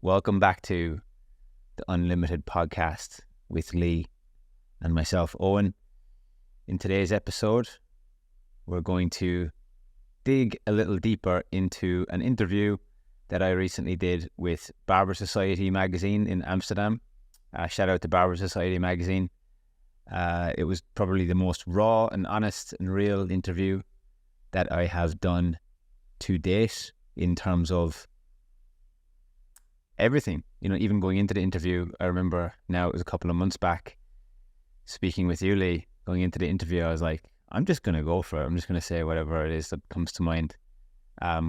Welcome back to the Unlimited podcast with Leigh and myself, Eoin. In today's episode, we're going to dig a little deeper into an interview that I recently did with Barber Society magazine in Amsterdam. Shout out to Barber Society magazine. It was probably the most raw and honest and real interview that I have done to date in terms of everything. Even going into the interview, I remember now it was a couple of months back, speaking with you, Leigh, going into the interview, I was like, I'm just going to go for it. I'm just going to say whatever it is that comes to mind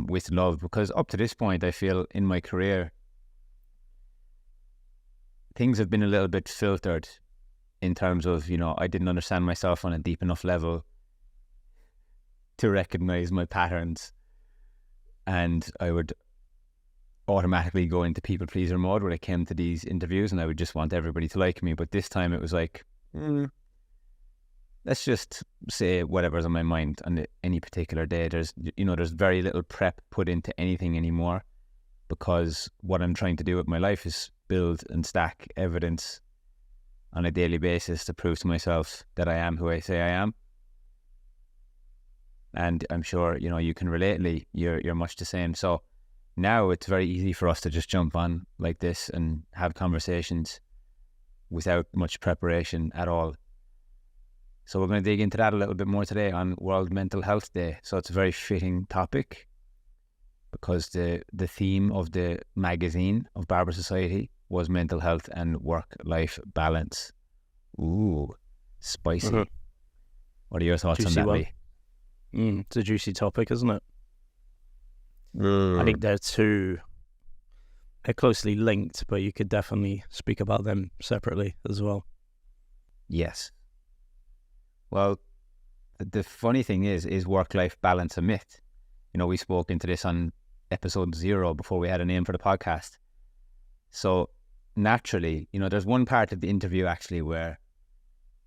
with love, because up to this point, I feel in my career, things have been a little bit filtered in terms of, I didn't understand myself on a deep enough level to recognize my patterns. And I would automatically go into people pleaser mode when it came to these interviews, and I would just want everybody to like me. But this time it was like, let's just say whatever's on my mind on any particular day. There's very little prep put into anything anymore, because what I'm trying to do with my life is build and stack evidence on a daily basis to prove to myself that I am who I say I am. And I'm sure, you can relate, Leigh. You're much the same. So now it's very easy for us to just jump on like this and have conversations without much preparation at all. So we're going to dig into that a little bit more today on World Mental Health Day. So it's a very fitting topic, because the theme of the magazine of Barber Society was mental health and work-life balance. Ooh, spicy. Mm-hmm. What are your thoughts on that, Leigh? It's a juicy topic, isn't it? I think they're closely linked, but you could definitely speak about them separately as well. Yes. Well, the funny thing is work-life balance a myth? We spoke into this on episode 0 before we had a name for the podcast. So naturally, there's one part of the interview actually where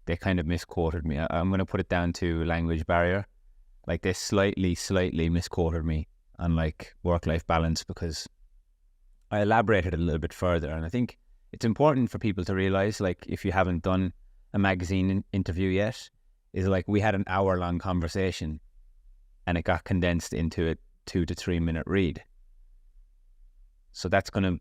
they kind of misquoted me. I'm going to put it down to language barrier. Like they slightly misquoted me on like work-life balance, because I elaborated a little bit further. And I think it's important for people to realize, like, if you haven't done a magazine interview yet, is like we had an hour-long conversation and it got condensed into a 2 to 3 minute read. So that's going to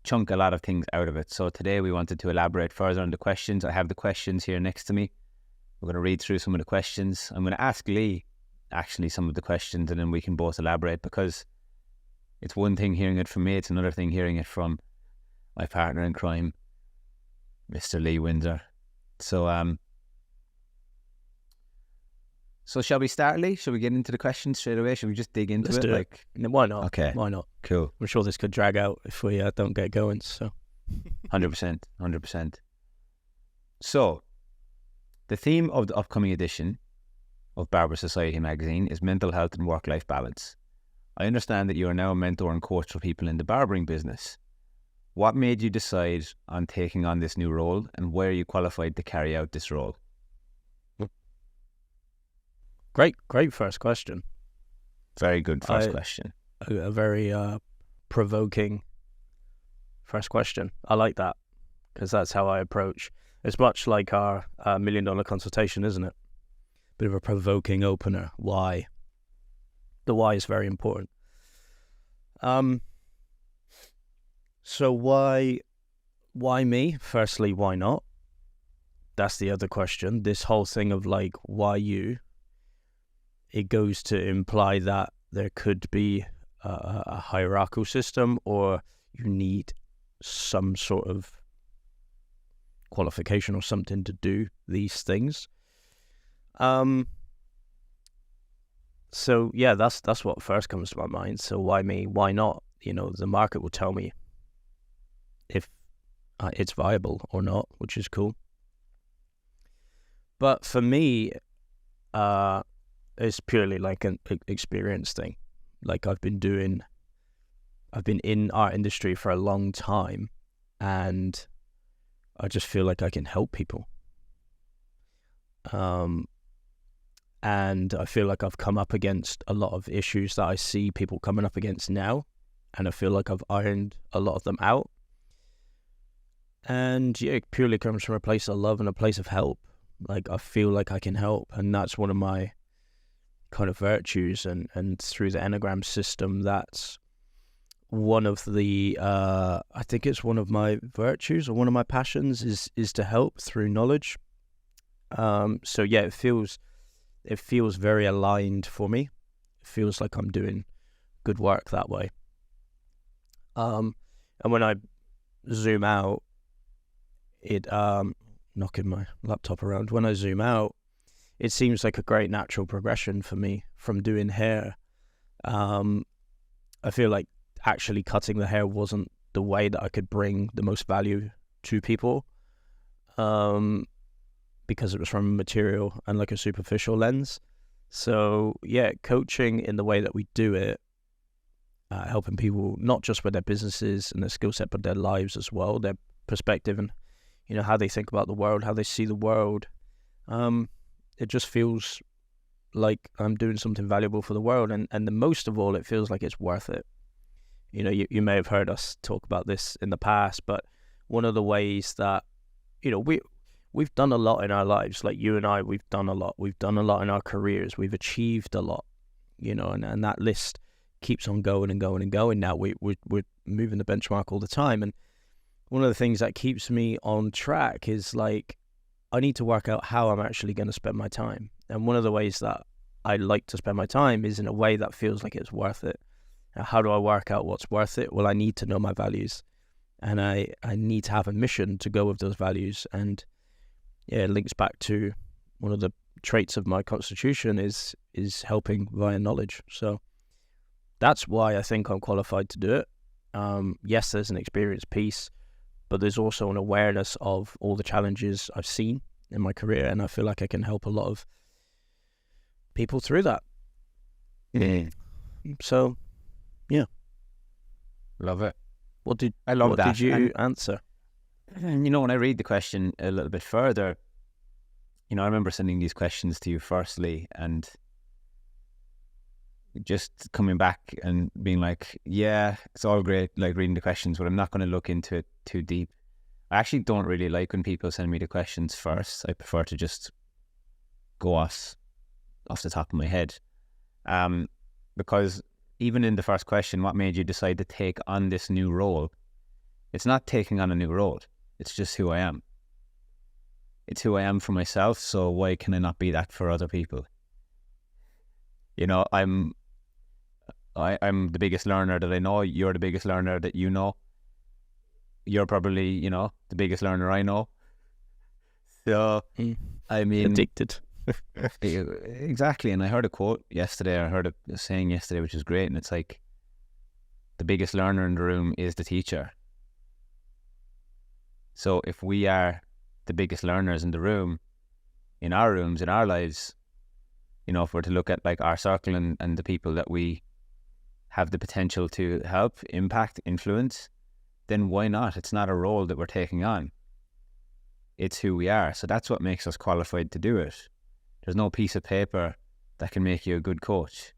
chunk a lot of things out of it. So today we wanted to elaborate further on the questions. I have the questions here next to me. We're going to read through some of the questions. I'm going to ask Leigh actually some of the questions, and then we can both elaborate, because it's one thing hearing it from me, it's another thing hearing it from my partner in crime, Mr. Leigh Windsor. So shall we start, Leigh? Shall we get into the questions straight away? Should we just dig into Let's it? do it. Why not? Okay. Why not? Cool. I'm sure this could drag out if we don't get going. So 100%. So the theme of the upcoming edition of Barber Society magazine is mental health and work-life balance. I understand that you are now a mentor and coach for people in the barbering business. What made you decide on taking on this new role, and where are you qualified to carry out this role? Great first question. Very good first question. A very provoking first question. I like that, because that's how I approach. It's much like our $1 million consultation, isn't it? Bit of a provoking opener. Why? The why is very important. So why me? Firstly, why not? That's the other question. This whole thing of like, why you? It goes to imply that there could be a hierarchical system, or you need some sort of qualification or something to do these things. So yeah, that's what first comes to my mind. So why me? Why not? The market will tell me if it's viable or not, which is cool. But for me, it's purely like an experience thing. Like I've been in our industry for a long time, and I just feel like I can help people. And I feel like I've come up against a lot of issues that I see people coming up against now, and I feel like I've ironed a lot of them out. And yeah, it purely comes from a place of love and a place of help. Like, I feel like I can help, and that's one of my kind of virtues. And through the Enneagram system, that's one of the I think it's one of my virtues, or one of my passions, is to help through knowledge. So yeah, it feels very aligned for me. It feels like I'm doing good work that way. And when I zoom out, knocking my laptop around. When I zoom out, it seems like a great natural progression for me from doing hair. I feel like actually cutting the hair wasn't the way that I could bring the most value to people, because it was from a material and like a superficial lens. So yeah, coaching in the way that we do it, helping people not just with their businesses and their skill set, but their lives as well, their perspective, and how they think about the world, how they see the world. It just feels like I'm doing something valuable for the world, and the most of all, it feels like it's worth it. You may have heard us talk about this in the past, but one of the ways that we've done a lot in our lives, like you and I, we've done a lot in our careers, we've achieved a lot, and that list keeps on going and going and going. Now we're moving the benchmark all the time, and one of the things that keeps me on track is like, I need to work out how I'm actually going to spend my time. And one of the ways that I like to spend my time is in a way that feels like it's worth it. Now, how do I work out what's worth it? Well, I need to know my values, and I need to have a mission to go with those values. And yeah, it links back to one of the traits of my constitution is helping via knowledge. So that's why I think I'm qualified to do it. Yes, there's an experience piece, but there's also an awareness of all the challenges I've seen in my career, and I feel like I can help a lot of people through that. Yeah. So, yeah. Love it. What did that. you answer? And when I read the question a little bit further, I remember sending these questions to you firstly, and just coming back and being like, yeah, it's all great, like reading the questions, but I'm not going to look into it too deep. I actually don't really like when people send me the questions first. I prefer to just go off the top of my head. Because even in the first question, what made you decide to take on this new role? It's not taking on a new role. It's just who I am. It's who I am for myself, so why can I not be that for other people? I'm the biggest learner that I know. You're the biggest learner that you know. You're probably, the biggest learner I know. So, I mean... Addicted. Exactly. And I heard a quote yesterday, I heard a saying yesterday, which is great. And it's like, the biggest learner in the room is the teacher. So if we are the biggest learners in the room, in our rooms, in our lives, if we're to look at like our circle and the people that we have the potential to help, impact, influence, then why not? It's not a role that we're taking on. It's who we are. So that's what makes us qualified to do it. There's no piece of paper that can make you a good coach.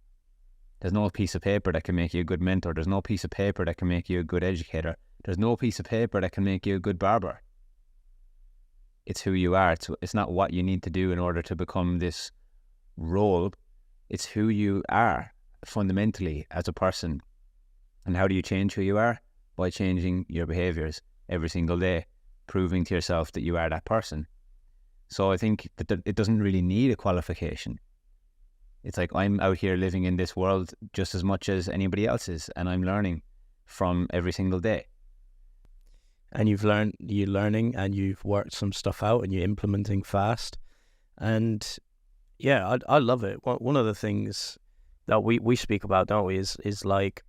There's no piece of paper that can make you a good mentor. There's no piece of paper that can make you a good educator. There's no piece of paper that can make you a good barber. It's who you are. It's not what you need to do in order to become this role. It's who you are fundamentally as a person. And how do you change who you are? By changing your behaviors every single day, proving to yourself that you are that person. So I think that it doesn't really need a qualification. It's like, I'm out here living in this world just as much as anybody else is, and I'm learning from every single day. And you're learning, and you've worked some stuff out, and you're implementing fast. And yeah, I love it. One of the things that we speak about, don't we, is like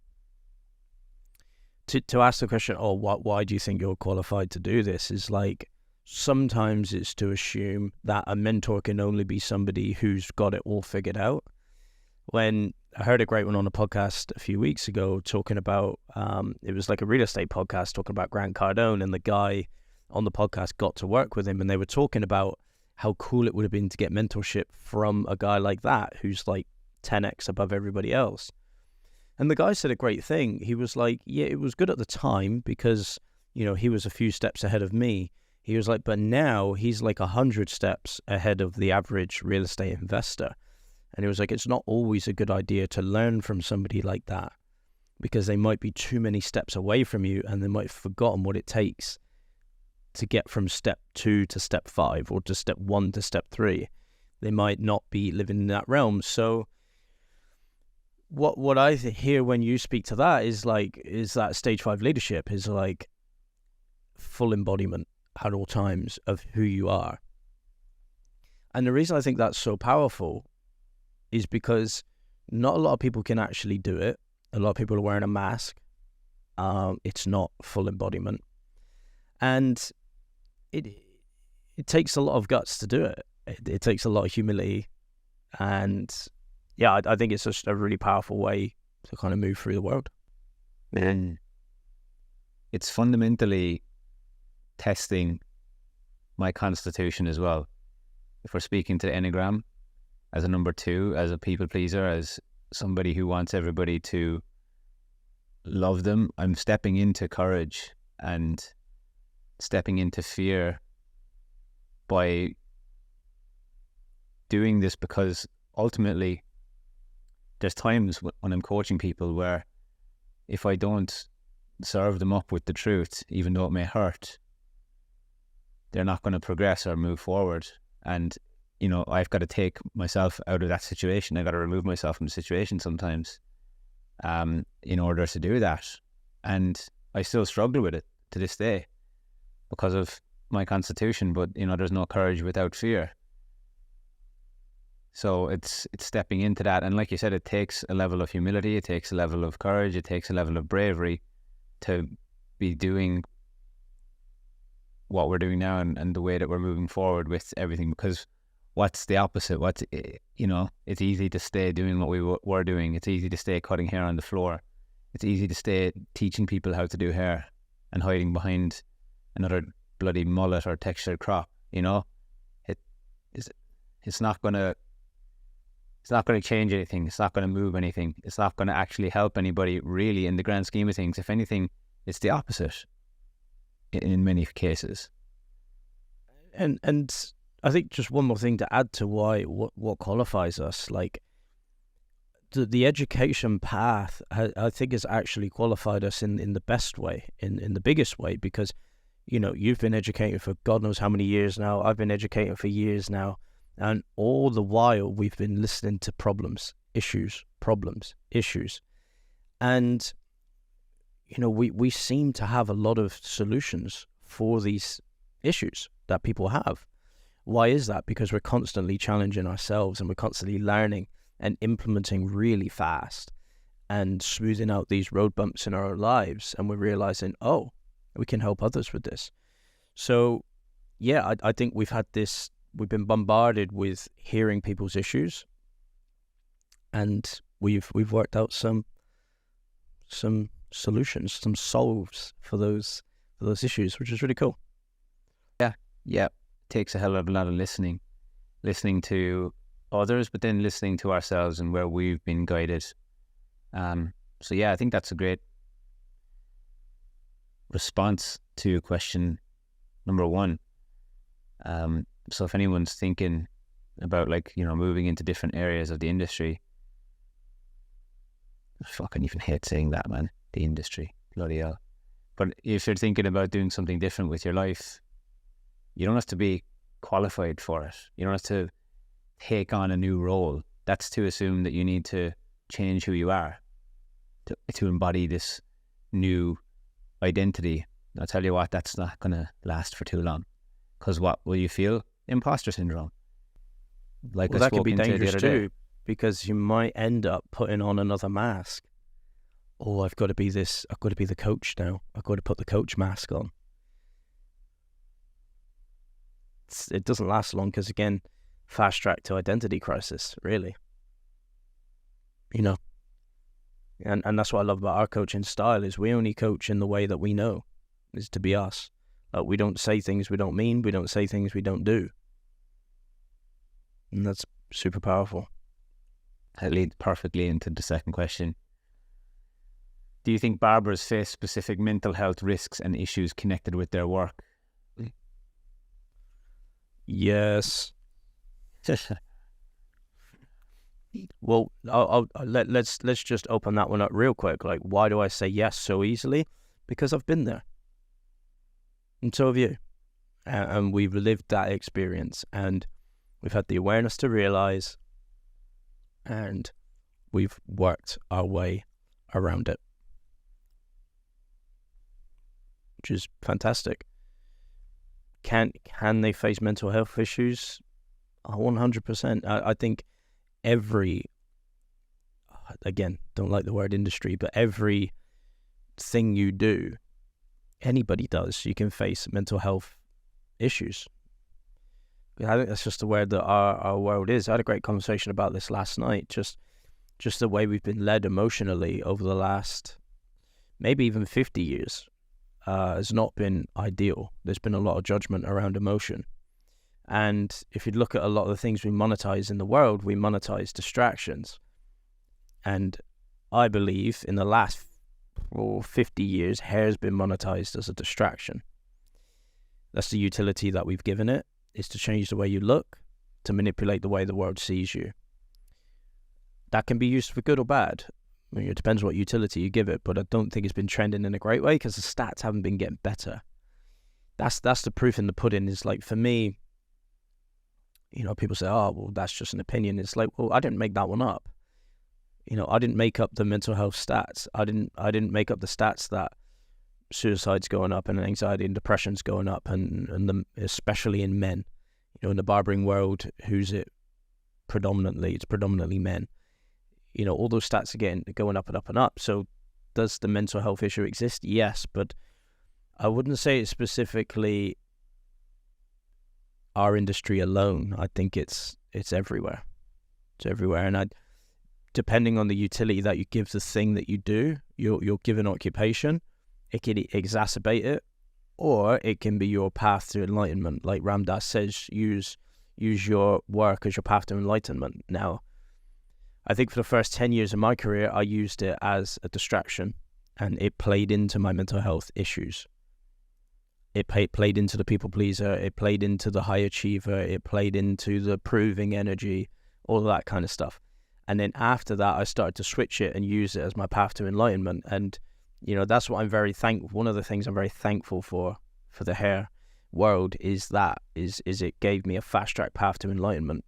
to ask the question, why do you think you're qualified to do this? Is like, sometimes it's to assume that a mentor can only be somebody who's got it all figured out. When I heard a great one on a podcast a few weeks ago talking about, it was like a real estate podcast talking about Grant Cardone, and the guy on the podcast got to work with him, and they were talking about how cool it would have been to get mentorship from a guy like that who's like 10x above everybody else. And the guy said a great thing. He was like, yeah, it was good at the time because, he was a few steps ahead of me. He was like, but now he's like 100 steps ahead of the average real estate investor. And he was like, it's not always a good idea to learn from somebody like that because they might be too many steps away from you and they might have forgotten what it takes to get from step 2 to step 5 or to step 1 to step 3. They might not be living in that realm. So what I hear when you speak to that is that stage 5 leadership is like full embodiment at all times of who you are. And the reason I think that's so powerful is because not a lot of people can actually do it. A lot of people are wearing a mask. It's not full embodiment. And it takes a lot of guts to do it. It takes a lot of humility. And yeah, I think it's just a really powerful way to kind of move through the world. And it's fundamentally testing my constitution as well. If we're speaking to the Enneagram as a number 2, as a people pleaser, as somebody who wants everybody to love them, I'm stepping into courage and stepping into fear by doing this, because ultimately there's times when I'm coaching people where if I don't serve them up with the truth, even though it may hurt, they're not going to progress or move forward. And, I've got to take myself out of that situation. I've got to remove myself from the situation sometimes in order to do that. And I still struggle with it to this day because of my constitution, but, there's no courage without fear. So it's stepping into that. And like you said, it takes a level of humility, it takes a level of courage, it takes a level of bravery to be doing what we're doing now and the way that we're moving forward with everything. Because what's the opposite? It's easy to stay doing what we were doing. It's easy to stay cutting hair on the floor. It's easy to stay teaching people how to do hair and hiding behind another bloody mullet or textured crop. It's not going to change anything. It's not going to move anything. It's not going to actually help anybody really in the grand scheme of things. If anything, it's the opposite in many cases. And I think just one more thing to add to what qualifies us, like the education path, I think has actually qualified us in the best way, in the biggest way, because, you've been educating for God knows how many years now. I've been educating for years now. And all the while we've been listening to problems, issues. And, we seem to have a lot of solutions for these issues that people have. Why is that? Because we're constantly challenging ourselves and we're constantly learning and implementing really fast and smoothing out these road bumps in our lives. And we're realizing, we can help others with this. So, yeah, I think we've been bombarded with hearing people's issues, and we've worked out some solutions, some solves for those issues, which is really cool. Yeah. Takes a hell of a lot of listening to others, but then listening to ourselves and where we've been guided. So yeah, I think that's a great response to question number 1. So if anyone's thinking about moving into different areas of the industry, I fucking even hate saying that, man, the industry, bloody hell. But if you're thinking about doing something different with your life, you don't have to be qualified for it. You don't have to take on a new role. That's to assume that you need to change who you are to embody this new identity. I'll tell you what, that's not going to last for too long. Because what will you feel? Imposter syndrome. That can be dangerous too, because you might end up putting on another mask. I've got to be this. I've got to be the coach now. I've got to put the coach mask on. It doesn't last long because, again, fast track to identity crisis, really. And that's what I love about our coaching style is we only coach in the way that we know, is to be us. We don't say things we don't mean. We don't say things we don't do. And that's super powerful. That leads perfectly into the second question. Do you think barbers face specific mental health risks and issues connected with their work? Yes. Well, let's just open that one up real quick. Like, why do I say yes so easily? Because I've been there, and so have you, and we've lived that experience, and we've had the awareness to realize, and we've worked our way around it, which is fantastic. Can they face mental health issues? 100%. I think again, don't like the word industry, but every thing you do, anybody does, you can face mental health issues. I think that's just the way that our world is. I had a great conversation about this last night, just the way we've been led emotionally over the last maybe even 50 years has not been ideal. There's been a lot of judgment around emotion. And if you look at a lot of the things we monetize in the world, we monetize distractions. And I believe in the last 50 years, hair's been monetized as a distraction. That's the utility that we've given it, is to change the way you look, to manipulate the way the world sees you. That can be used for good or bad. I mean, it depends what utility you give it, but I don't think it's been trending in a great way because the stats haven't been getting better. That's the proof in the pudding. Is like, for me, people say, oh, well, that's just an opinion. It's like, well, I didn't make that one up. I didn't make up the mental health stats. I didn't make up the stats that suicide's going up and anxiety and depression's going up, and especially in men. In the barbering world, who's it predominantly? It's predominantly men. All those stats are going up and up and up. So does the mental health issue exist? Yes, but I wouldn't say it's specifically our industry alone. I think it's everywhere. It's everywhere. And depending on the utility that you give the thing that you do, you're given occupation, it can exacerbate it, or it can be your path to enlightenment. Like Ram Dass says, use your work as your path to enlightenment. Now, I think for the first 10 years of my career, I used it as a distraction, and it played into my mental health issues. It played into the people pleaser, it played into the high achiever, it played into the proving energy, all of that kind of stuff. And then after that, I started to switch it and use it as my path to enlightenment. And, that's what I'm very thankful. One of the things I'm very thankful for the hair world is it gave me a fast track path to enlightenment.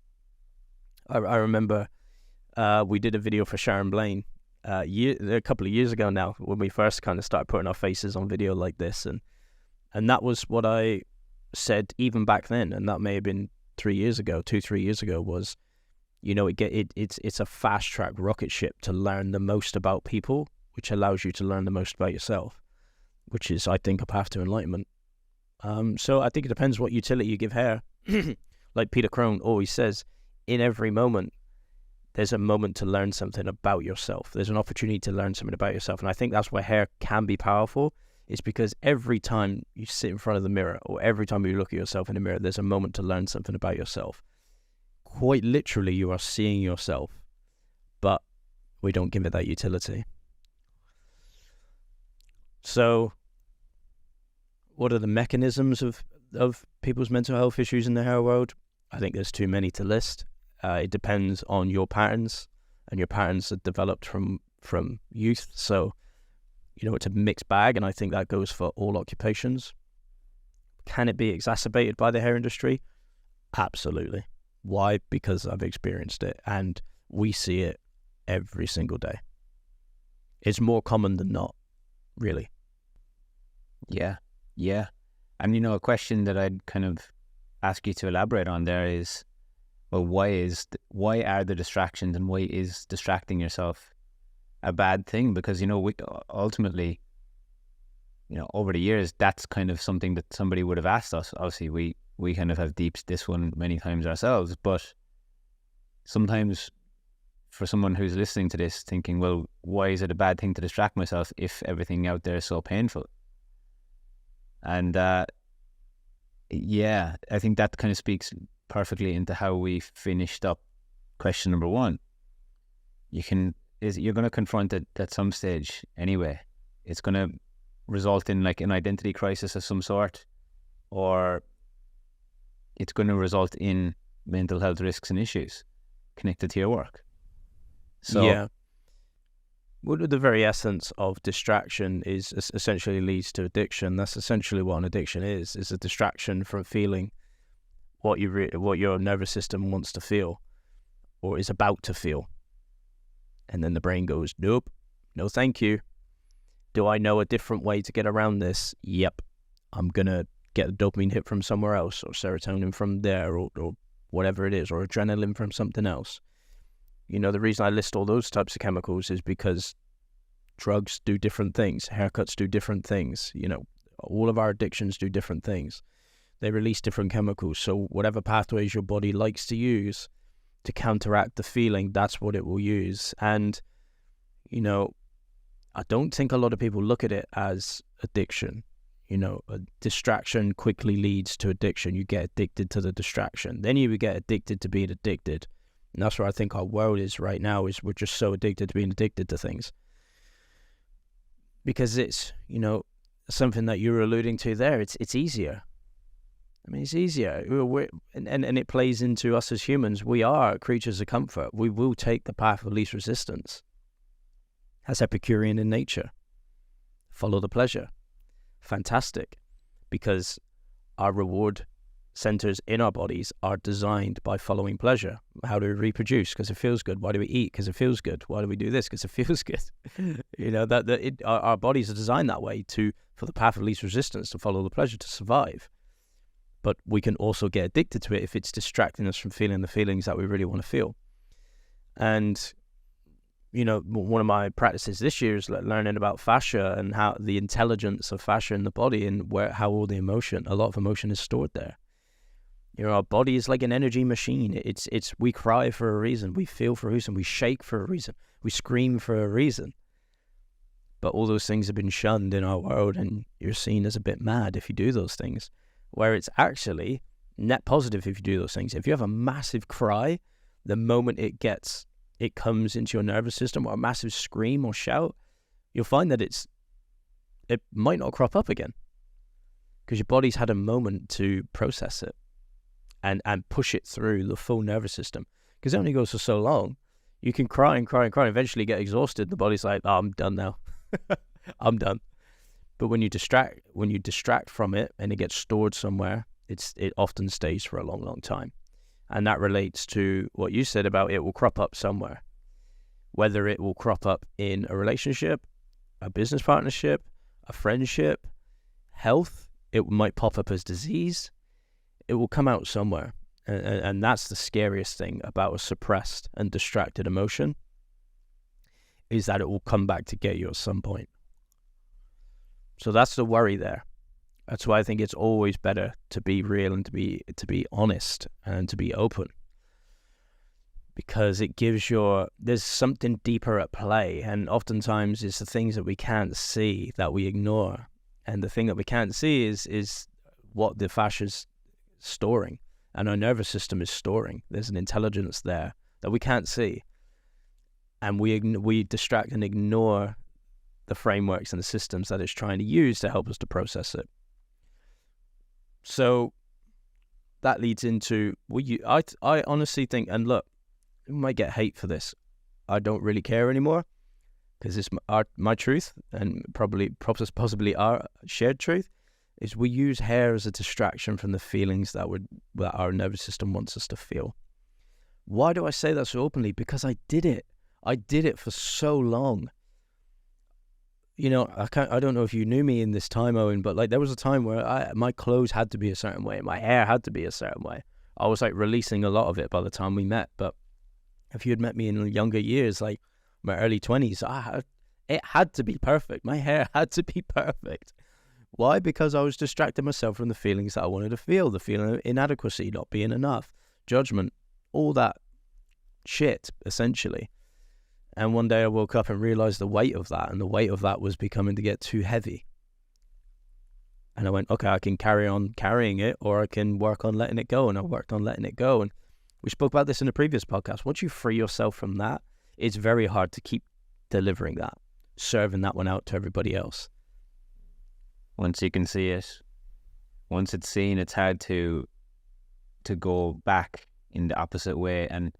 I remember we did a video for Sharon Blaine a couple of years ago now, when we first kind of started putting our faces on video like this. And that was what I said even back then. And that may have been 3 years ago, 3 years ago, was, it's a fast track rocket ship to learn the most about people, which allows you to learn the most about yourself, which is, I think, a path to enlightenment. So I think it depends what utility you give hair. Like Peter Crone always says, in every moment, there's a moment to learn something about yourself. There's an opportunity to learn something about yourself. And I think that's why hair can be powerful. It's because every time you sit in front of the mirror, or every time you look at yourself in the mirror, there's a moment to learn something about yourself. Quite literally, you are seeing yourself, but we don't give it that utility. So what are the mechanisms of people's mental health issues in the hair world? I think there's too many to list. It depends on your patterns, and your patterns are developed from youth. So, it's a mixed bag, and I think that goes for all occupations. Can it be exacerbated by the hair industry? Absolutely. Why? Because I've experienced it, and we see it every single day. It's more common than not, really. Yeah. And, a question that I'd kind of ask you to elaborate on there is, well, why are the distractions, and why is distracting yourself a bad thing? Because, we ultimately, over the years, that's kind of something that somebody would have asked us. Obviously, we kind of have deeped this one many times ourselves, but sometimes for someone who's listening to this thinking, well, why is it a bad thing to distract myself if everything out there is so painful? And I think that kind of speaks perfectly into how we finished up question number one. You can is you're going to confront it at some stage anyway. It's going to result in like an identity crisis of some sort, or it's going to result in mental health risks and issues connected to your work. So yeah. Well, the very essence of distraction is essentially leads to addiction. That's essentially what an addiction is a distraction from feeling what your nervous system wants to feel or is about to feel. And then the brain goes, nope, no thank you. Do I know a different way to get around this? Yep. I'm going to get a dopamine hit from somewhere else, or serotonin from there, or whatever it is, or adrenaline from something else. You know, the reason I list all those types of chemicals is because drugs do different things. Haircuts do different things. You know, all of our addictions do different things. They release different chemicals. So whatever pathways your body likes to use to counteract the feeling, that's what it will use. And, you know, I don't think a lot of people look at it as addiction. You know, a distraction quickly leads to addiction. You get addicted to the distraction. Then you get addicted to being addicted. And that's where I think our world is right now, is we're just so addicted to being addicted to things. Because it's, you know, something that you were alluding to there, it's easier. I mean, it's easier. And it plays into us as humans. We are creatures of comfort. We will take the path of least resistance. That's Epicurean in nature. Follow the pleasure. Fantastic. Because our reward centers in our bodies are designed by following pleasure. How do we reproduce? Because it feels good. Why do we eat? Because it feels good. Why do we do this? Because it feels good. You know, our bodies are designed that way for the path of least resistance, to follow the pleasure, to survive. But we can also get addicted to it if it's distracting us from feeling the feelings that we really want to feel. And, you know, one of my practices this year is learning about fascia and how the intelligence of fascia in the body, and how all the emotion, a lot of emotion is stored there. You know, our body is like an energy machine. We cry for a reason. We feel for a reason. We shake for a reason. We scream for a reason. But all those things have been shunned in our world, and you're seen as a bit mad if you do those things. Where it's actually net positive if you do those things. If you have a massive cry, the moment it comes into your nervous system, or a massive scream or shout, you'll find that it might not crop up again, because your body's had a moment to process it and push it through the full nervous system. Because it only goes for so long. You can cry and cry and cry, and eventually get exhausted. The body's like, oh, I'm done now. I'm done. But when you distract from it and it gets stored somewhere, it often stays for a long, long time. And that relates to what you said about it will crop up somewhere. Whether it will crop up in a relationship, a business partnership, a friendship, health, it might pop up as disease. It will come out somewhere. And that's the scariest thing about a suppressed and distracted emotion, is that it will come back to get you at some point. So that's the worry there. That's why I think it's always better to be real and to be honest and to be open. Because it gives there's something deeper at play, and oftentimes it's the things that we can't see that we ignore. And the thing that we can't see is what the fascia's storing, and our nervous system is storing. There's an intelligence there that we can't see. And we distract and ignore the frameworks and the systems that it's trying to use to help us to process it. So that leads into, I honestly think, and look, we might get hate for this. I don't really care anymore, because it's my truth, and possibly our shared truth, is we use hair as a distraction from the feelings that our nervous system wants us to feel. Why do I say that so openly? Because I did it. I did it for so long. You know, I don't know if you knew me in this time, Owen, but like there was a time where my clothes had to be a certain way, my hair had to be a certain way. I was like releasing a lot of it by the time we met. But if you had met me in younger years, like my early 20s, it had to be perfect. My hair had to be perfect. Why? Because I was distracting myself from the feelings that I wanted to feel, the feeling of inadequacy, not being enough, judgment, all that shit, essentially. And one day I woke up and realized the weight of that, and the weight of that was becoming to get too heavy. And I went, okay, I can carry on carrying it, or I can work on letting it go. And I worked on letting it go. And we spoke about this in a previous podcast. Once you free yourself from that, it's very hard to keep delivering that, serving that one out to everybody else. Once you can see it, once it's seen, it's hard to go back in the opposite way, and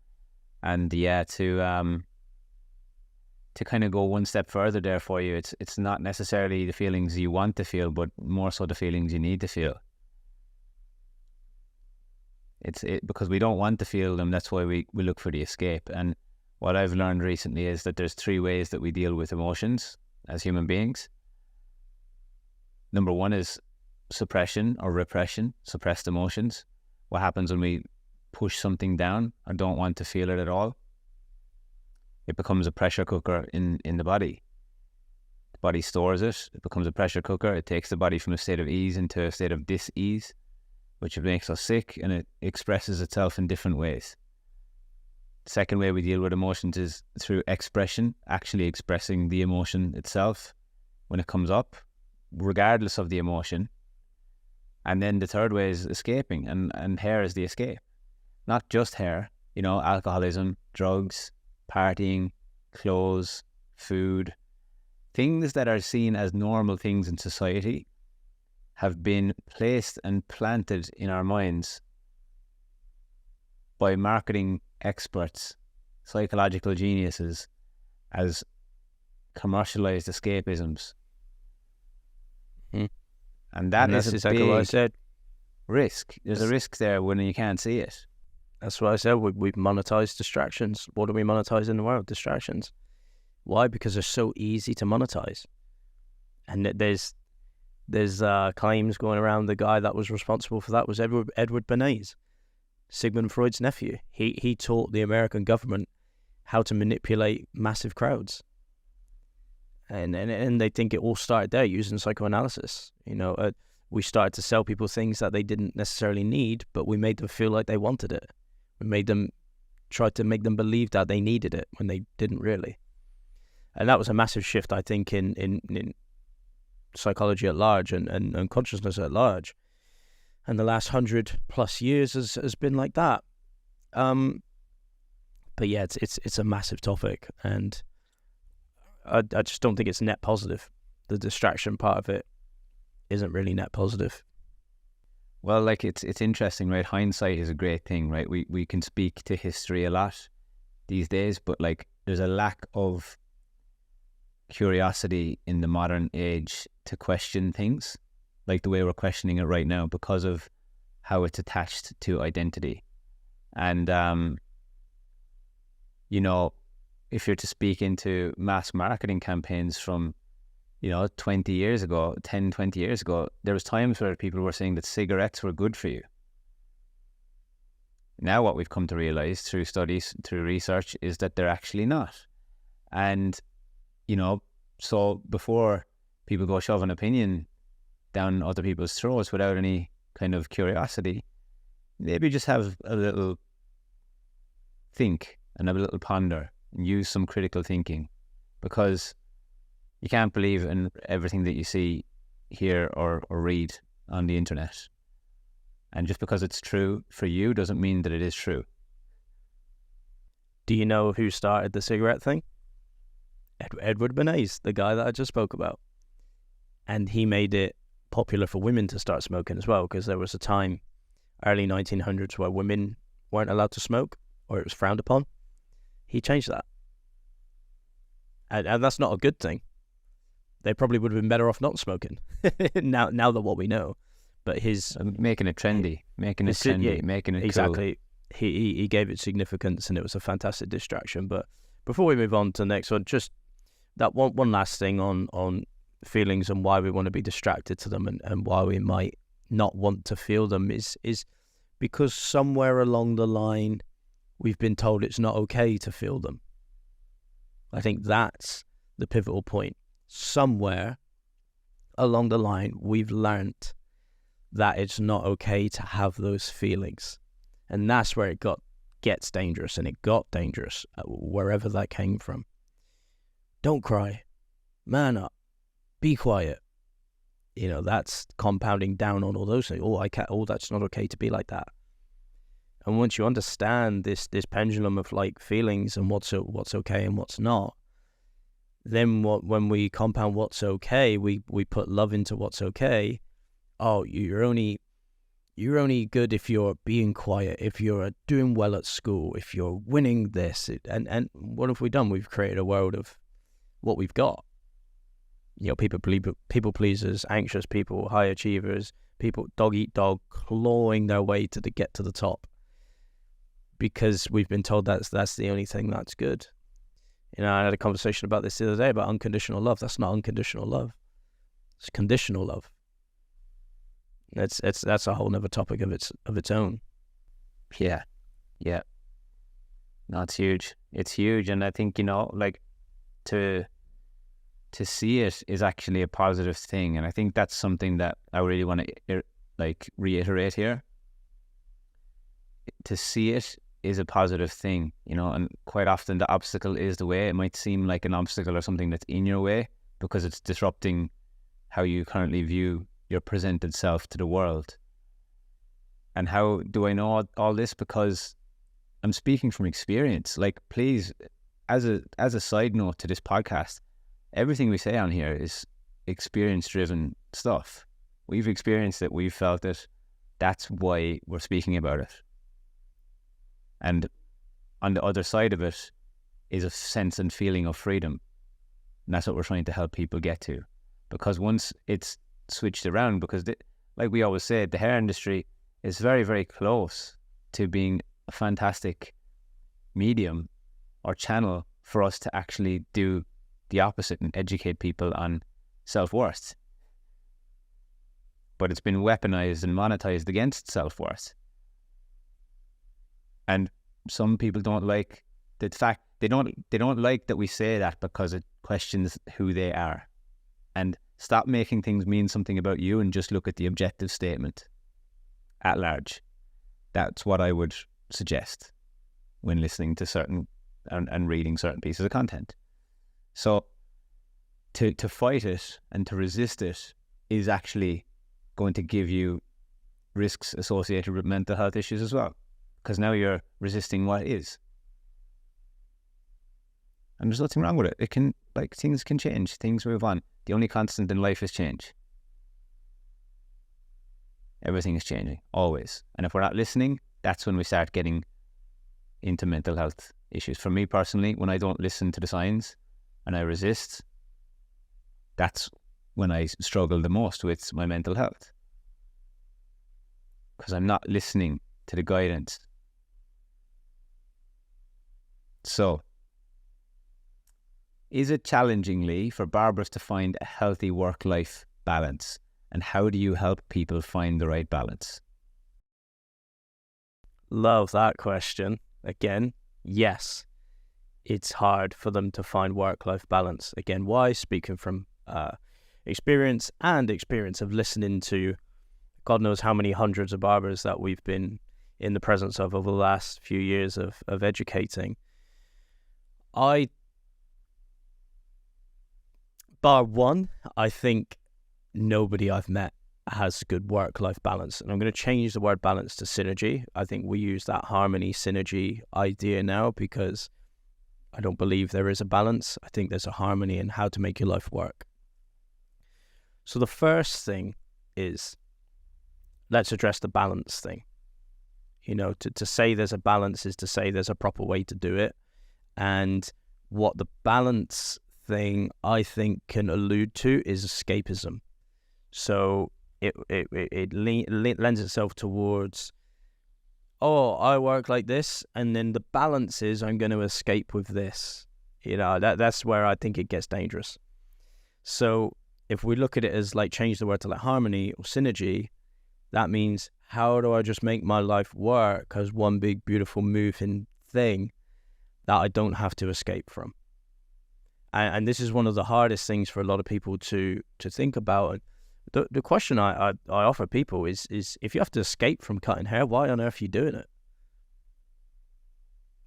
to kind of go one step further there for you. It's not necessarily the feelings you want to feel, but more so the feelings you need to feel. It's because we don't want to feel them. That's why we look for the escape. And what I've learned recently is that there's 3 ways that we deal with emotions as human beings. Number 1 is suppression or repression, suppressed emotions. What happens when we push something down or don't want to feel it at all? It becomes a pressure cooker in the body. The body stores it. It becomes a pressure cooker. It takes the body from a state of ease into a state of dis-ease, which makes us sick, and it expresses itself in different ways. The second way we deal with emotions is through expression, actually expressing the emotion itself when it comes up, regardless of the emotion. And then the third way is escaping, and hair is the escape. Not just hair, alcoholism, drugs, partying, clothes, food, things that are seen as normal things in society have been placed and planted in our minds by marketing experts, psychological geniuses, as commercialized escapisms. And that's exactly what I said. Risk. There's a risk there when you can't see it. That's what I said. We've monetized distractions. What do we monetize in the world? Distractions. Why? Because they're so easy to monetize. And there's claims going around. The guy that was responsible for that was Edward Bernays, Sigmund Freud's nephew. He taught the American government how to manipulate massive crowds. And they think it all started there using psychoanalysis. We started to sell people things that they didn't necessarily need, but we made them feel like they wanted it. We tried to make them believe that they needed it when they didn't really. And that was a massive shift, I think, in psychology at large and consciousness at large. And the last 100+ years has been like that. But yeah, it's a massive topic, and I just don't think it's net positive. The distraction part of it isn't really net positive. Well, it's interesting, right? Hindsight is a great thing, right? We can speak to history a lot these days, but there's a lack of curiosity in the modern age to question things like the way we're questioning it right now, because of how it's attached to identity. And if you're to speak into mass marketing campaigns from 20 years ago, 10, 20 years ago, there was times where people were saying that cigarettes were good for you. Now what we've come to realize through studies, through research, is that they're actually not. And, so before people go shove an opinion down other people's throats without any kind of curiosity, maybe just have a little think and have a little ponder and use some critical thinking, because you can't believe in everything that you see, hear, or read on the internet. And just because it's true for you doesn't mean that it is true. Do you know who started the cigarette thing? Edward Bernays, the guy that I just spoke about. And he made it popular for women to start smoking as well, because there was a time, early 1900s, where women weren't allowed to smoke, or it was frowned upon. He changed that. And that's not a good thing. They probably would have been better off not smoking. now that what we know. But making it trendy, making it exactly. Cool. He gave it significance, and it was a fantastic distraction. But before we move on to the next one, just that one last thing on feelings and why we want to be distracted to them, and why we might not want to feel them is because somewhere along the line we've been told it's not okay to feel them. I think that's the pivotal point. Somewhere along the line we've learnt that it's not okay to have those feelings, and that's where it gets dangerous, and it got dangerous wherever that came from. Don't cry, man up, be quiet. That's compounding down on all those things. That's not okay to be like that. And once you understand this pendulum of feelings and what's okay and what's not, Then when we compound what's okay, we put love into what's okay. Oh, you're only good if you're being quiet, if you're doing well at school, if you're winning this. And what have we done? We've created a world of what we've got. People pleasers, anxious people, high achievers, people dog eat dog, clawing their way to get to the top, because we've been told that's the only thing that's good. I had a conversation about this the other day about unconditional love. That's not unconditional love. It's conditional love. That's a whole nother topic of its own. Yeah. No, it's huge. It's huge, and I think to see it is actually a positive thing, and I think that's something that I really want to reiterate here. To see it is a positive thing, and quite often the obstacle is the way. It might seem like an obstacle or something that's in your way because it's disrupting how you currently view your presented self to the world. And how do I know all this? Because I'm speaking from experience. Please, as a side note to this podcast, everything we say on here is experience-driven stuff. We've experienced it. We've felt it. That's why we're speaking about it. And on the other side of it is a sense and feeling of freedom. And that's what we're trying to help people get to. Because once it's switched around, because like we always say, the hair industry is very, very close to being a fantastic medium or channel for us to actually do the opposite and educate people on self-worth. But it's been weaponized and monetized against self-worth. And some people don't like the fact, they don't like that we say that, because it questions who they are. And stop making things mean something about you and just look at the objective statement at large. That's what I would suggest when listening to certain and reading certain pieces of content. So to fight it and to resist it is actually going to give you risks associated with mental health issues as well, because now you're resisting what is. And there's nothing wrong with it. Things can change, things move on. The only constant in life is change. Everything is changing, always. And if we're not listening, that's when we start getting into mental health issues. For me personally, when I don't listen to the signs and I resist, that's when I struggle the most with my mental health. Because I'm not listening to the guidance. So, is it challenging, Leigh, for barbers to find a healthy work-life balance? And how do you help people find the right balance? Love that question. Again, yes, it's hard for them to find work-life balance. Again, why? Speaking from experience of listening to God knows how many hundreds of barbers that we've been in the presence of over the last few years of educating. Bar one, I think nobody I've met has good work-life balance. And I'm going to change the word balance to synergy. I think we use that harmony, synergy idea now because I don't believe there is a balance. I think there's a harmony in how to make your life work. So the first thing is, let's address the balance thing. To say there's a balance is to say there's a proper way to do it. And what the balance thing I think can allude to is escapism. So it lends itself towards, I work like this, and then the balance is I'm going to escape with this. That's where I think it gets dangerous. So if we look at it as change the word to harmony or synergy, that means how do I just make my life work as one big beautiful moving thing that I don't have to escape from. And this is one of the hardest things for a lot of people to think about. The question I offer people is if you have to escape from cutting hair, why on earth are you doing it?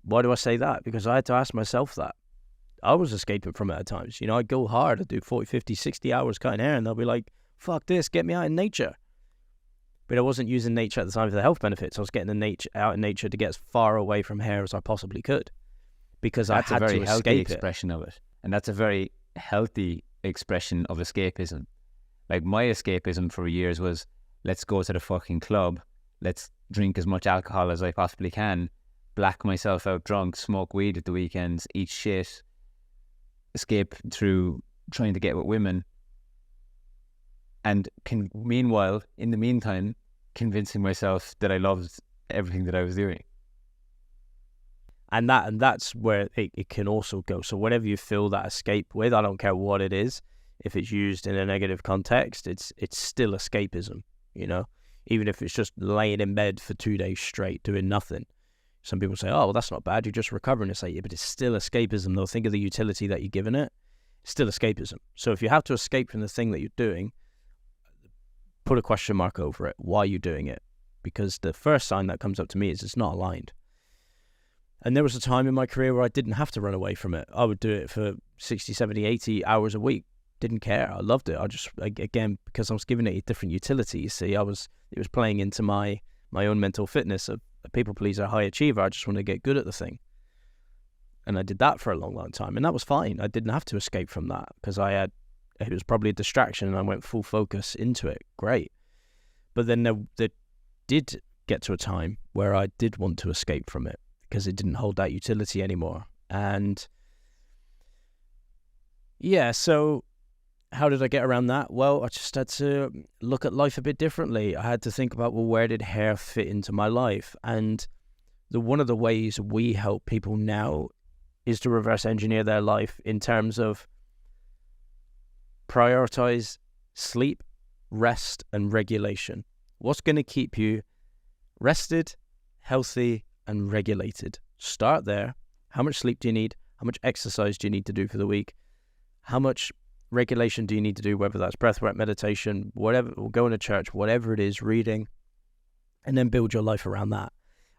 Why do I say that? Because I had to ask myself that. I was escaping from it at times. I'd go hard, I'd do 40, 50, 60 hours cutting hair, and they'll be like, fuck this, get me out in nature. But I wasn't using nature at the time for the health benefits. I was getting out in nature to get as far away from hair as I possibly could. Because I had to escape it. That's a very healthy expression of it. And that's a very healthy expression of escapism. Like my escapism for years was, let's go to the fucking club, let's drink as much alcohol as I possibly can, black myself out drunk, smoke weed at the weekends, eat shit, escape through trying to get with women, and meanwhile, in the meantime, convincing myself that I loved everything that I was doing. And that's where it can also go. So whenever you fill that escape with, I don't care what it is, if it's used in a negative context, it's still escapism, you know? Even if it's just laying in bed for 2 days straight, doing nothing. Some people say, oh, well, that's not bad, you're just recovering. It's like, yeah, but it's still escapism, though. Think of the utility that you're giving it. It's still escapism. So if you have to escape from the thing that you're doing, put a question mark over it. Why are you doing it? Because the first sign that comes up to me is it's not aligned. And there was a time in my career where I didn't have to run away from it. I would do it for 60, 70, 80 hours a week. Didn't care. I loved it. I just, again, because I was giving it a different utility, you see, it was playing into my own mental fitness. A people pleaser, high achiever. I just want to get good at the thing. And I did that for a long, long time. And that was fine. I didn't have to escape from that because it was probably a distraction and I went full focus into it. Great. But then there did get to a time where I did want to escape from it because it didn't hold that utility anymore. And yeah, so how did I get around that? Well, I just had to look at life a bit differently. I had to think about, well, where did hair fit into my life? And one of the ways we help people now is to reverse engineer their life in terms of prioritize sleep, rest, and regulation. What's going to keep you rested, healthy, and regulated? Start there. How much sleep do you need? How much exercise do you need to do for the week? How much regulation do you need to do, whether that's breathwork, meditation, whatever, or going to church, whatever it is, reading, and then build your life around that.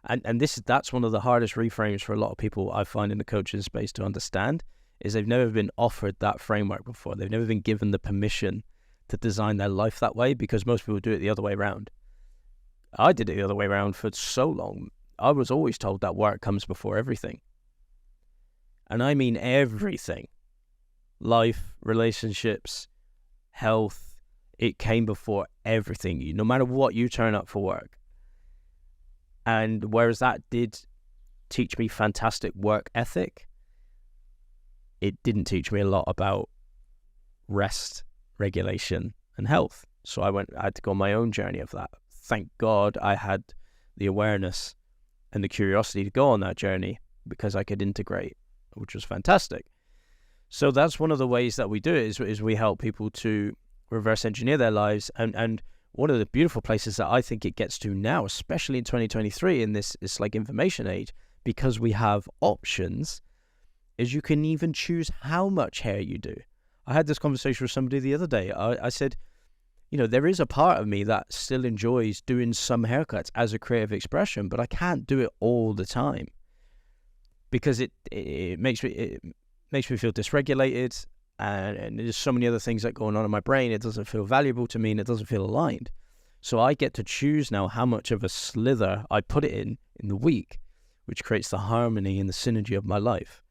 And that's one of the hardest reframes for a lot of people I find in the coaching space to understand, is they've never been offered that framework before. They've never been given the permission to design their life that way, because most people do it the other way around. I did it the other way around for so long. I was always told that work comes before everything. And I mean everything. Life, relationships, health, it came before everything. No matter what, you turn up for work. And whereas that did teach me fantastic work ethic, it didn't teach me a lot about rest, regulation, and health. So I had to go on my own journey of that. Thank God I had the awareness and the curiosity to go on that journey, because I could integrate, which was fantastic. So that's one of the ways that we do it, is we help people to reverse engineer their lives. And one of the beautiful places that I think it gets to now, especially in 2023 in this like information age, because we have options, is you can even choose how much hair you do. I had this conversation with somebody the other day. I said, you know, there is a part of me that still enjoys doing some haircuts as a creative expression, but I can't do it all the time because it makes me feel dysregulated, and there's so many other things that are going on in my brain. It doesn't feel valuable to me, and it doesn't feel aligned. So I get to choose now how much of a slither I put it in the week, which creates the harmony and the synergy of my life.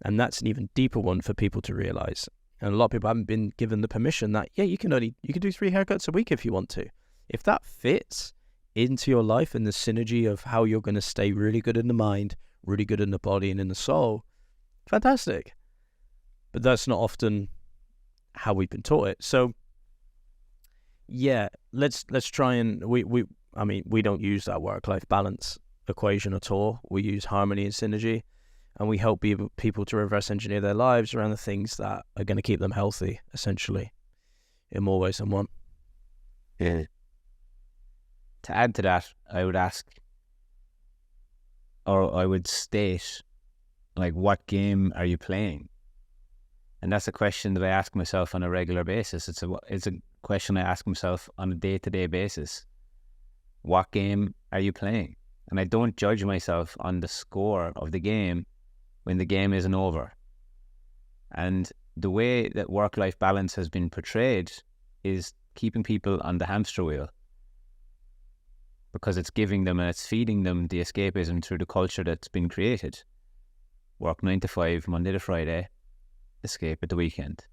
And that's an even deeper one for people to realize. And a lot of people haven't been given the permission that, yeah, you can do 3 haircuts a week if you want to. If that fits into your life and the synergy of how you're going to stay really good in the mind, really good in the body and in the soul, fantastic. But that's not often how we've been taught it. So yeah, let's try and we don't use that work-life balance equation at all. We use harmony and synergy, and we help people to reverse engineer their lives around the things that are going to keep them healthy, essentially, in more ways than one. Yeah. To add to that, I would ask, or I would state, like, what game are you playing? And that's a question that I ask myself on a regular basis. It's a question I ask myself on a day-to-day basis. What game are you playing? And I don't judge myself on the score of the game when the game isn't over. And the way that work-life balance has been portrayed is keeping people on the hamster wheel, because it's giving them and it's feeding them the escapism through the culture that's been created. Work 9 to 5, Monday to Friday, escape at the weekend.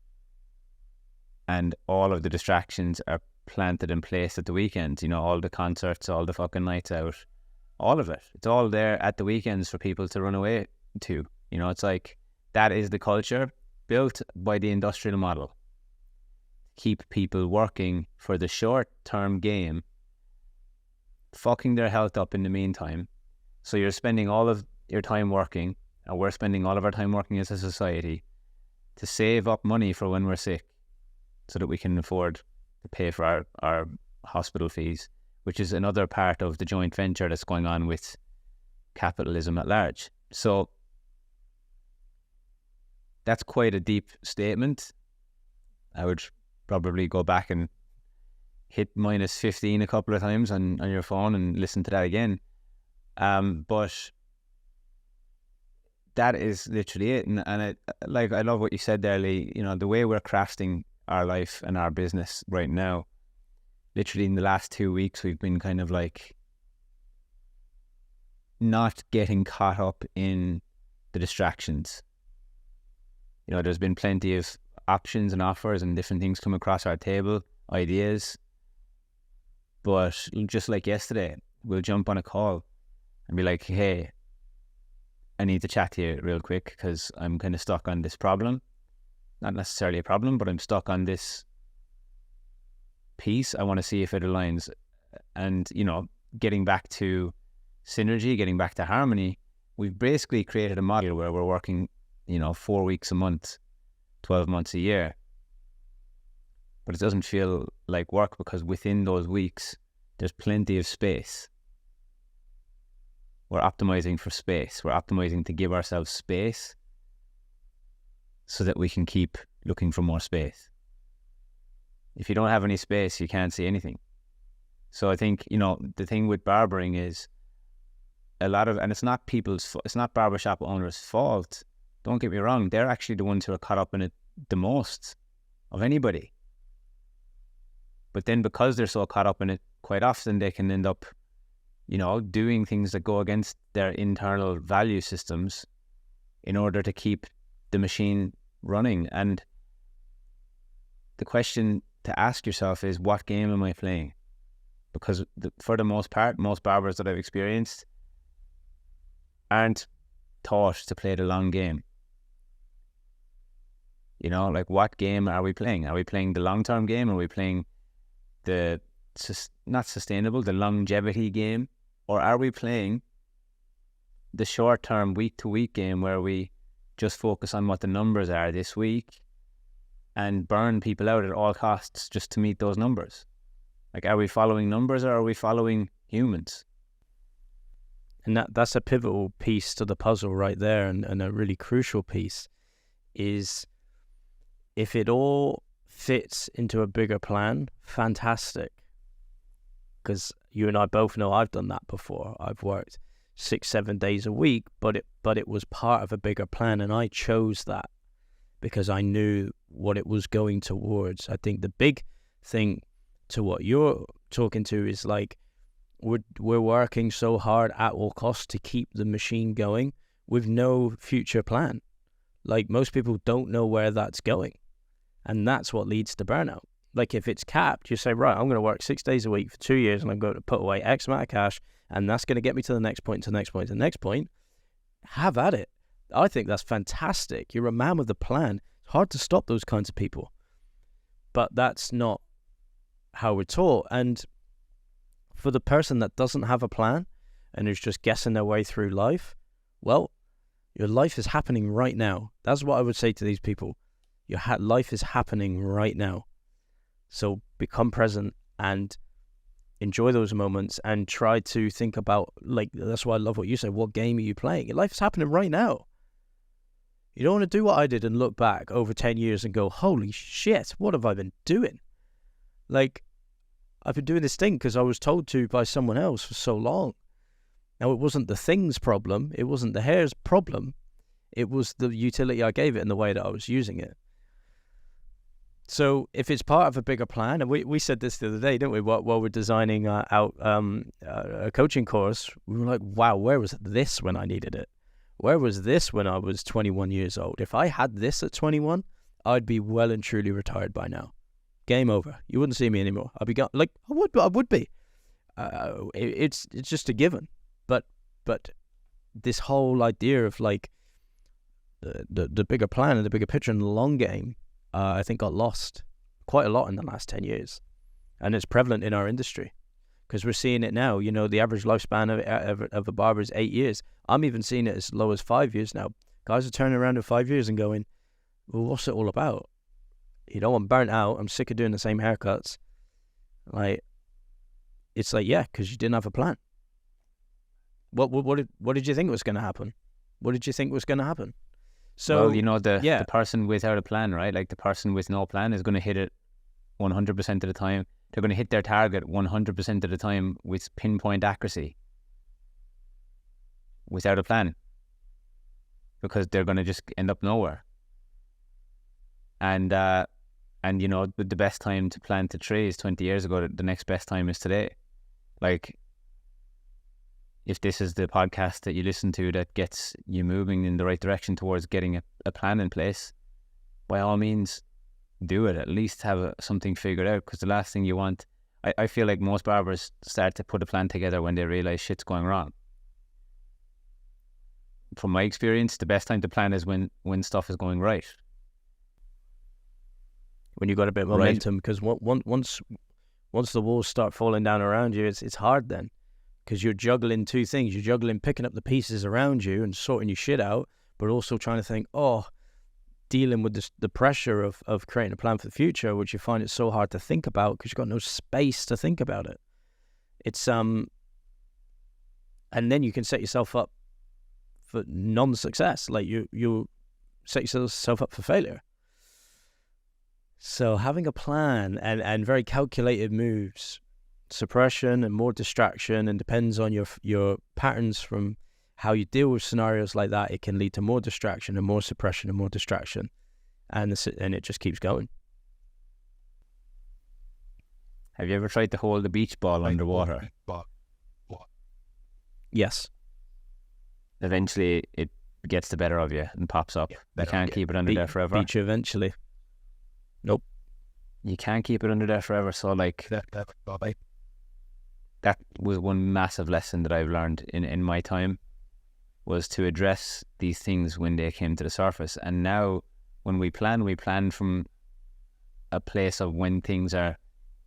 And all of the distractions are planted in place at the weekend. You know, all the concerts, all the fucking nights out, all of it. It's all there at the weekends for people to run away to. You know, it's like that is the culture built by the industrial model. Keep people working for the short-term game, fucking their health up in the meantime. So you're spending all of your time working, and we're spending all of our time working as a society to save up money for when we're sick so that we can afford to pay for our hospital fees, which is another part of the joint venture that's going on with capitalism at large. So that's quite a deep statement. I would probably go back and hit -15 a couple of times on your phone and listen to that again. But that is literally it. And I love what you said there, Leigh. You know, the way we're crafting our life and our business right now, literally in the last 2 weeks, we've been kind of like not getting caught up in the distractions. You know, there's been plenty of options and offers and different things come across our table, ideas. But just like yesterday, we'll jump on a call and be like, hey, I need to chat to you real quick because I'm kind of stuck on this problem. Not necessarily a problem, but I'm stuck on this piece. I want to see if it aligns. And, you know, getting back to synergy, getting back to harmony, we've basically created a model where we're working, you know, 4 weeks a month, 12 months a year. But it doesn't feel like work because within those weeks, there's plenty of space. We're optimizing for space. We're optimizing to give ourselves space so that we can keep looking for more space. If you don't have any space, you can't see anything. So I think, you know, the thing with barbering is and it's not barbershop owners' fault. Don't get me wrong. They're actually the ones who are caught up in it the most of anybody. But then because they're so caught up in it, quite often they can end up, you know, doing things that go against their internal value systems in order to keep the machine running. And the question to ask yourself is, what game am I playing? Because for the most part, most barbers that I've experienced aren't taught to play the long game. You know, like, what game are we playing? Are we playing the long-term game? Are we playing the not sustainable, the longevity game? Or are we playing the short-term, week-to-week game where we just focus on what the numbers are this week and burn people out at all costs just to meet those numbers? Like, are we following numbers or are we following humans? And that's a pivotal piece to the puzzle right there, and a really crucial piece is, if it all fits into a bigger plan, fantastic. Because you and I both know I've done that before. I've worked 6-7 days a week, but it was part of a bigger plan, and I chose that because I knew what it was going towards. I think the big thing to what you're talking to is, like, we're working so hard at all costs to keep the machine going with no future plan. Like, most people don't know where that's going, and that's what leads to burnout. Like, if it's capped, you say, right, I'm going to work 6 days a week for 2 years and I'm going to put away X amount of cash, and that's going to get me to the next point, to the next point, to the next point. Have at it. I think that's fantastic. You're a man with a plan. It's hard to stop those kinds of people. But that's not how we're taught. And for the person that doesn't have a plan and is just guessing their way through life, well, your life is happening right now. That's what I would say to these people. Your life is happening right now. So become present and enjoy those moments, and try to think about, like, that's why I love what you say. What game are you playing? Your life is happening right now. You don't want to do what I did and look back over 10 years and go, holy shit, what have I been doing? Like, I've been doing this thing because I was told to by someone else for so long. Now, it wasn't the thing's problem. It wasn't the hair's problem. It was the utility I gave it and the way that I was using it. So if it's part of a bigger plan, and we said this the other day, didn't we? While we're designing out a coaching course, we were like, wow, where was this when I needed it? Where was this when I was 21 years old? If I had this at 21, I'd be well and truly retired by now. Game over. You wouldn't see me anymore. I'd be gone. Like, I would be. It's just a given. But this whole idea of like the bigger plan and the bigger picture and the long game, I think got lost quite a lot in the last 10 years. And it's prevalent in our industry. Because we're seeing it now. The average lifespan of a barber is 8 years. I'm even seeing it as low as 5 years now. Guys are turning around in 5 years and going, well, what's it all about? I'm burnt out. I'm sick of doing the same haircuts. Like, it's like, yeah, because you didn't have a plan. What did you think was going to happen? What did you think was going to happen? So, well, the person without a plan, right? Like the person with no plan is going to hit it 100% of the time. They're going to hit their target 100% of the time with pinpoint accuracy without a plan, because they're going to just end up nowhere. And the best time to plant a tree is 20 years ago. The next best time is today. Like, if this is the podcast that you listen to that gets you moving in the right direction towards getting a plan in place, by all means, do it. At least have something figured out, because the last thing you want, I feel like most barbers start to put a plan together when they realize shit's going wrong. From my experience, the best time to plan is when stuff is going right. When you got a bit of momentum, because once the walls start falling down around you, it's hard then, because you're juggling two things. You're juggling picking up the pieces around you and sorting your shit out, but also trying to think, dealing with the pressure of creating a plan for the future, which you find it so hard to think about because you've got no space to think about it. It's and then you can set yourself up for non-success. Like you set yourself up for failure. So having a plan and very calculated moves, suppression and more distraction, and depends on your patterns from how you deal with scenarios like that, it can lead to more distraction and more suppression and more distraction, and it just keeps going. Have you ever tried to hold a beach ball underwater? Yes. Eventually, it gets the better of you and pops up. You can't keep it under there forever. Beach eventually. Nope. You can't keep it under there forever. So, like, that was one massive lesson that I've learned in my time, was to address these things when they came to the surface. And now, when we plan from a place of when things are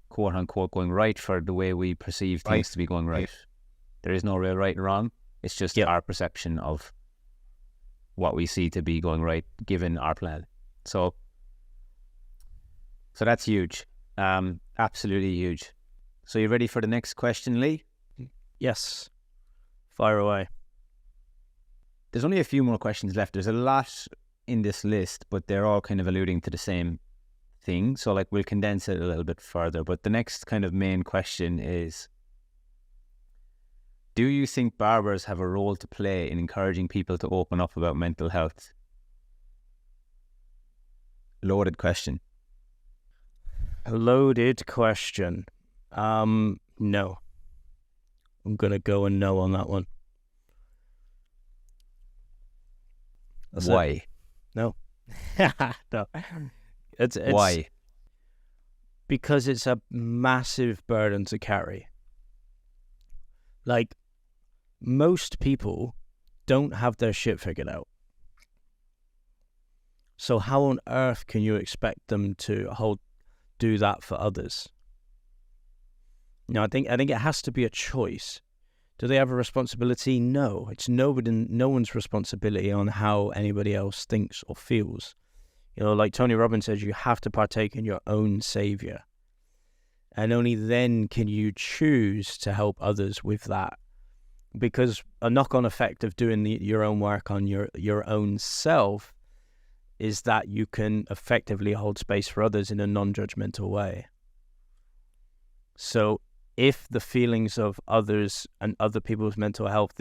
quote unquote going right for the way we perceive things to be going right. There is no real right and wrong. It's just our perception of what we see to be going right given our plan. So that's huge. Absolutely huge. So you ready for the next question, Leigh? Yes. Fire away. There's only a few more questions left. There's a lot in this list, but they're all kind of alluding to the same thing. So like we'll condense it a little bit further. But the next kind of main question is, do you think barbers have a role to play in encouraging people to open up about mental health? Loaded question. A loaded question. No. I'm going to go a no on that one. That's Why? It. No. No. It's Why? Because it's a massive burden to carry. Like, most people don't have their shit figured out. So how on earth can you expect them to do that for others? No, I think it has to be a choice. Do they have a responsibility? No. It's no one's responsibility on how anybody else thinks or feels. You know, like Tony Robbins says, you have to partake in your own savior. And only then can you choose to help others with that. Because a knock-on effect of doing your own work on your own self is that you can effectively hold space for others in a non-judgmental way. So if the feelings of others and other people's mental health,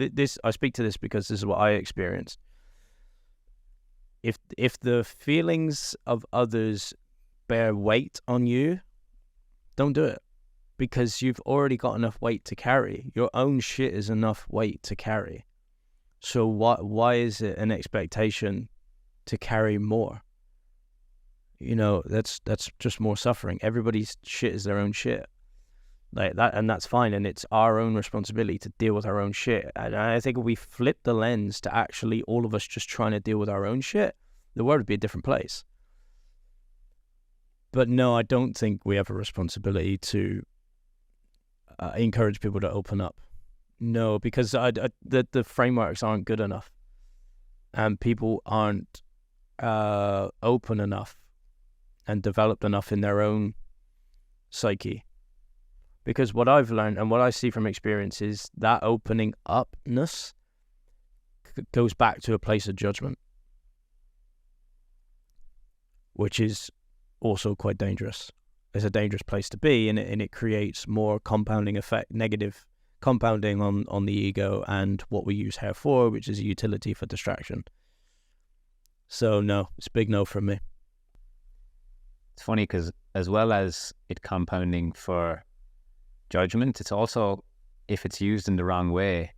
I speak to this because this is what I experienced. If the feelings of others bear weight on you, don't do it, because you've already got enough weight to carry. Your own shit is enough weight to carry. So why is it an expectation to carry more? That's just more suffering. Everybody's shit is their own shit. Like that, and that's fine, and it's our own responsibility to deal with our own shit. And I think if we flip the lens to actually all of us just trying to deal with our own shit, the world would be a different place. But no, I don't think we have a responsibility to encourage people to open up. No, because the frameworks aren't good enough, and people aren't open enough and developed enough in their own psyche. Because what I've learned and what I see from experience is that opening upness goes back to a place of judgment, which is also quite dangerous. It's a dangerous place to be, and it creates more compounding effect, negative compounding on the ego and what we use hair for, which is a utility for distraction. So no, it's a big no from me. It's funny because as well as it compounding for judgment, it's also, if it's used in the wrong way,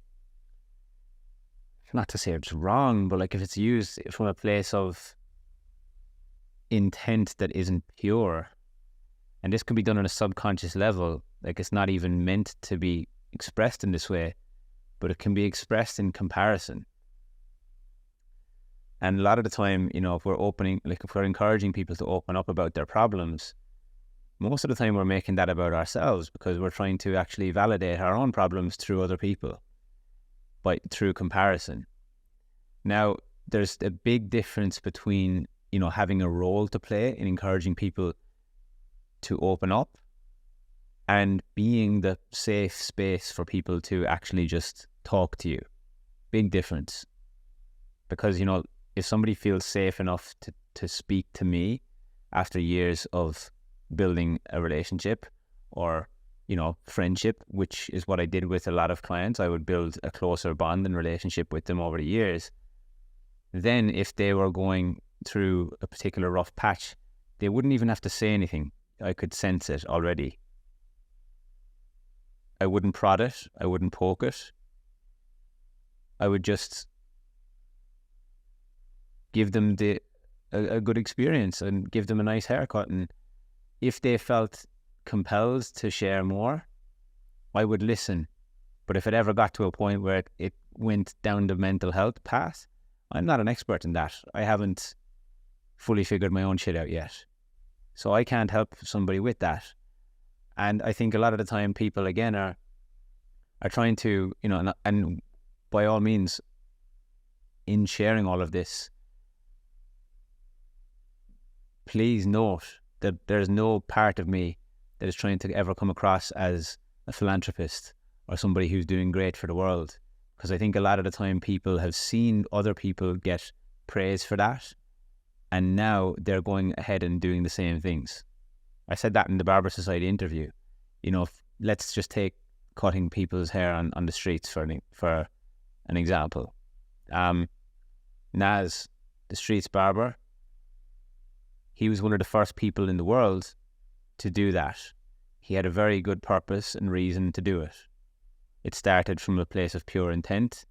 not to say it's wrong, but like if it's used from a place of intent that isn't pure, and this can be done on a subconscious level, like it's not even meant to be expressed in this way, but it can be expressed in comparison. And a lot of the time, if we're encouraging people to open up about their problems, most of the time we're making that about ourselves, because we're trying to actually validate our own problems through other people, through comparison. Now, there's a big difference between, having a role to play in encouraging people to open up and being the safe space for people to actually just talk to you. Big difference. Because, if somebody feels safe enough to speak to me after years of building a relationship or, friendship, which is what I did with a lot of clients, I would build a closer bond and relationship with them over the years. Then if they were going through a particular rough patch, they wouldn't even have to say anything. I could sense it already. I wouldn't prod it. I wouldn't poke it. I would just give them a good experience and give them a nice haircut. And if they felt compelled to share more, I would listen. But if it ever got to a point where it went down the mental health path, I'm not an expert in that. I haven't fully figured my own shit out yet. So I can't help somebody with that. And I think a lot of the time people, again, are trying to, and by all means, in sharing all of this, please note that there's no part of me that is trying to ever come across as a philanthropist or somebody who's doing great for the world. Because I think a lot of the time people have seen other people get praise for that, and now they're going ahead and doing the same things. I said that in the Barber Society interview. Let's just take cutting people's hair on the streets for an example. Naz, the streets barber, he was one of the first people in the world to do that. He had a very good purpose and reason to do it. It started from a place of pure intent.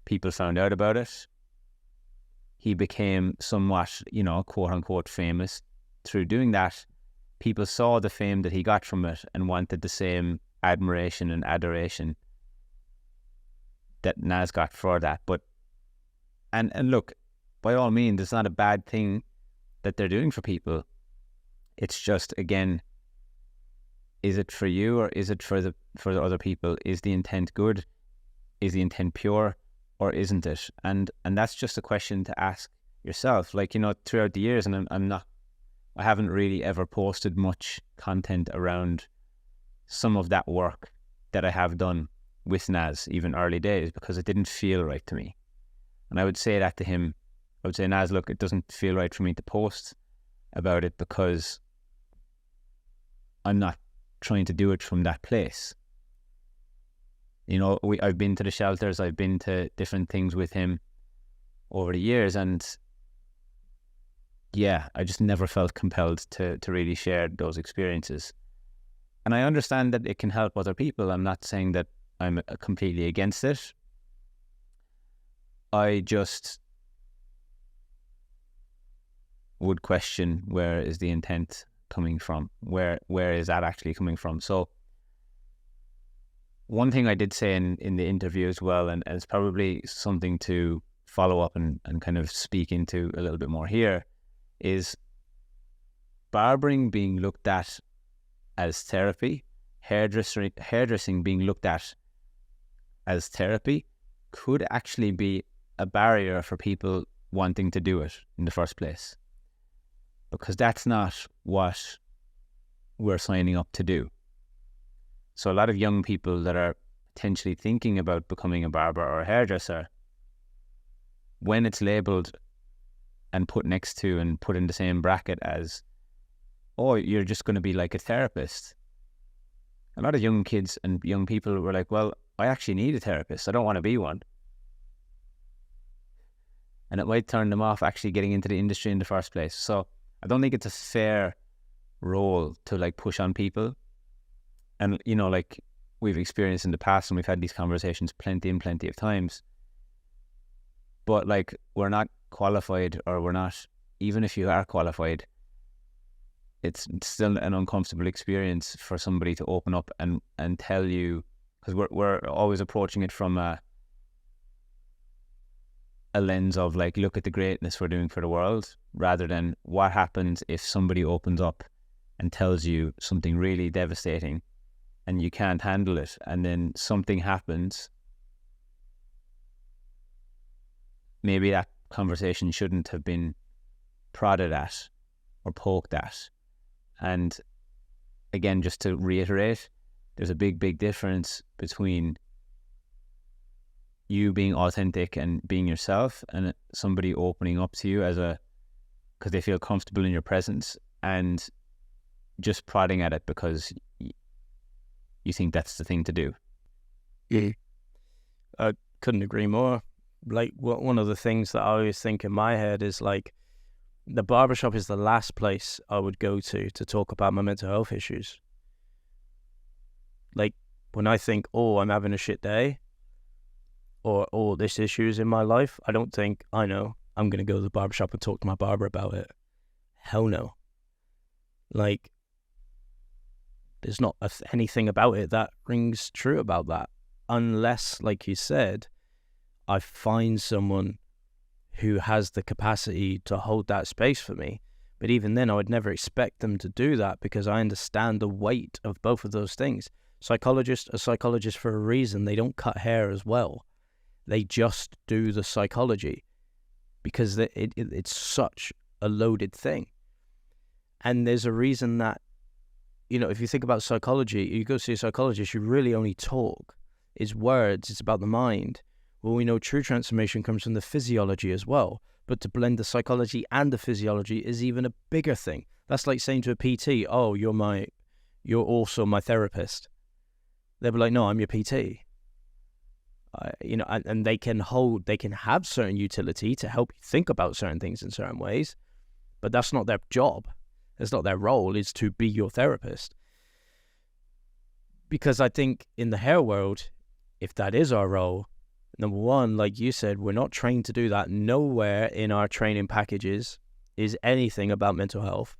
People found out about it. He became somewhat, quote unquote famous through doing that. People saw the fame that he got from it and wanted the same admiration and adoration that Naz got for that. But and look, by all means, it's not a bad thing that they're doing for people. It's just, again, is it for you or is it for the other people? Is the intent good? Is the intent pure, or isn't it? And that's just a question to ask yourself. Like, throughout the years, and I haven't really ever posted much content around some of that work that I have done with Naz, even early days, because it didn't feel right to me. And I would say that to him. I would say, Naz, look, it doesn't feel right for me to post about it because I'm not trying to do it from that place. I've been to the shelters, I've been to different things with him over the years, and yeah, I just never felt compelled to really share those experiences. And I understand that it can help other people. I'm not saying that I'm completely against it. I just would question, where is the intent coming from? Where is that actually coming from? So one thing I did say in the interview as well, and it's probably something to follow up and kind of speak into a little bit more here, is barbering being looked at as therapy, hairdressing being looked at as therapy could actually be a barrier for people wanting to do it in the first place, because that's not what we're signing up to do. So a lot of young people that are potentially thinking about becoming a barber or a hairdresser, when it's labelled and put next to and put in the same bracket as, oh, you're just going to be like a therapist, a lot of young kids and young people were like, well, I actually need a therapist. I don't want to be one. And it might turn them off actually getting into the industry in the first place. So I don't think it's a fair role to like push on people. And, you know, like we've experienced in the past, and we've had these conversations plenty of times. But like, we're not qualified, or we're not, even if you are qualified, it's still an uncomfortable experience for somebody to open up and tell you, because we're always approaching it from a lens of like, look at the greatness we're doing for the world, rather than what happens if somebody opens up and tells you something really devastating and you can't handle it, and then something happens. Maybe that conversation shouldn't have been prodded at or poked at. And again, just to reiterate, there's a big difference between you being authentic and being yourself, and somebody opening up to you because they feel comfortable in your presence, and just prodding at it because you think that's the thing to do. Yeah, I couldn't agree more. Like, one of the things that I always think in my head is like, the barbershop is the last place I would go to talk about my mental health issues. Like, when I think, oh, I'm having a shit day, or oh, this issue is in my life, I don't think, I know, I'm going to go to the barbershop and talk to my barber about it. Hell no. Like, there's not anything about it that rings true about that. Unless, like you said, I find someone who has the capacity to hold that space for me. But even then, I would never expect them to do that, because I understand the weight of both of those things. A psychologist for a reason. They don't cut hair as well. They just do the psychology, because it's such a loaded thing. And there's a reason that, you know, if you think about psychology, you go see a psychologist, you really only talk. It's words, it's about the mind. Well, we know true transformation comes from the physiology as well. But to blend the psychology and the physiology is even a bigger thing. That's like saying to a PT, oh, you're also my therapist. They'll be like, no, I'm your PT. And they can have certain utility to help you think about certain things in certain ways, but that's not their job. It's not their role, is to be your therapist. Because I think in the hair world, if that is our role, number one, like you said, we're not trained to do that. Nowhere in our training packages is anything about mental health.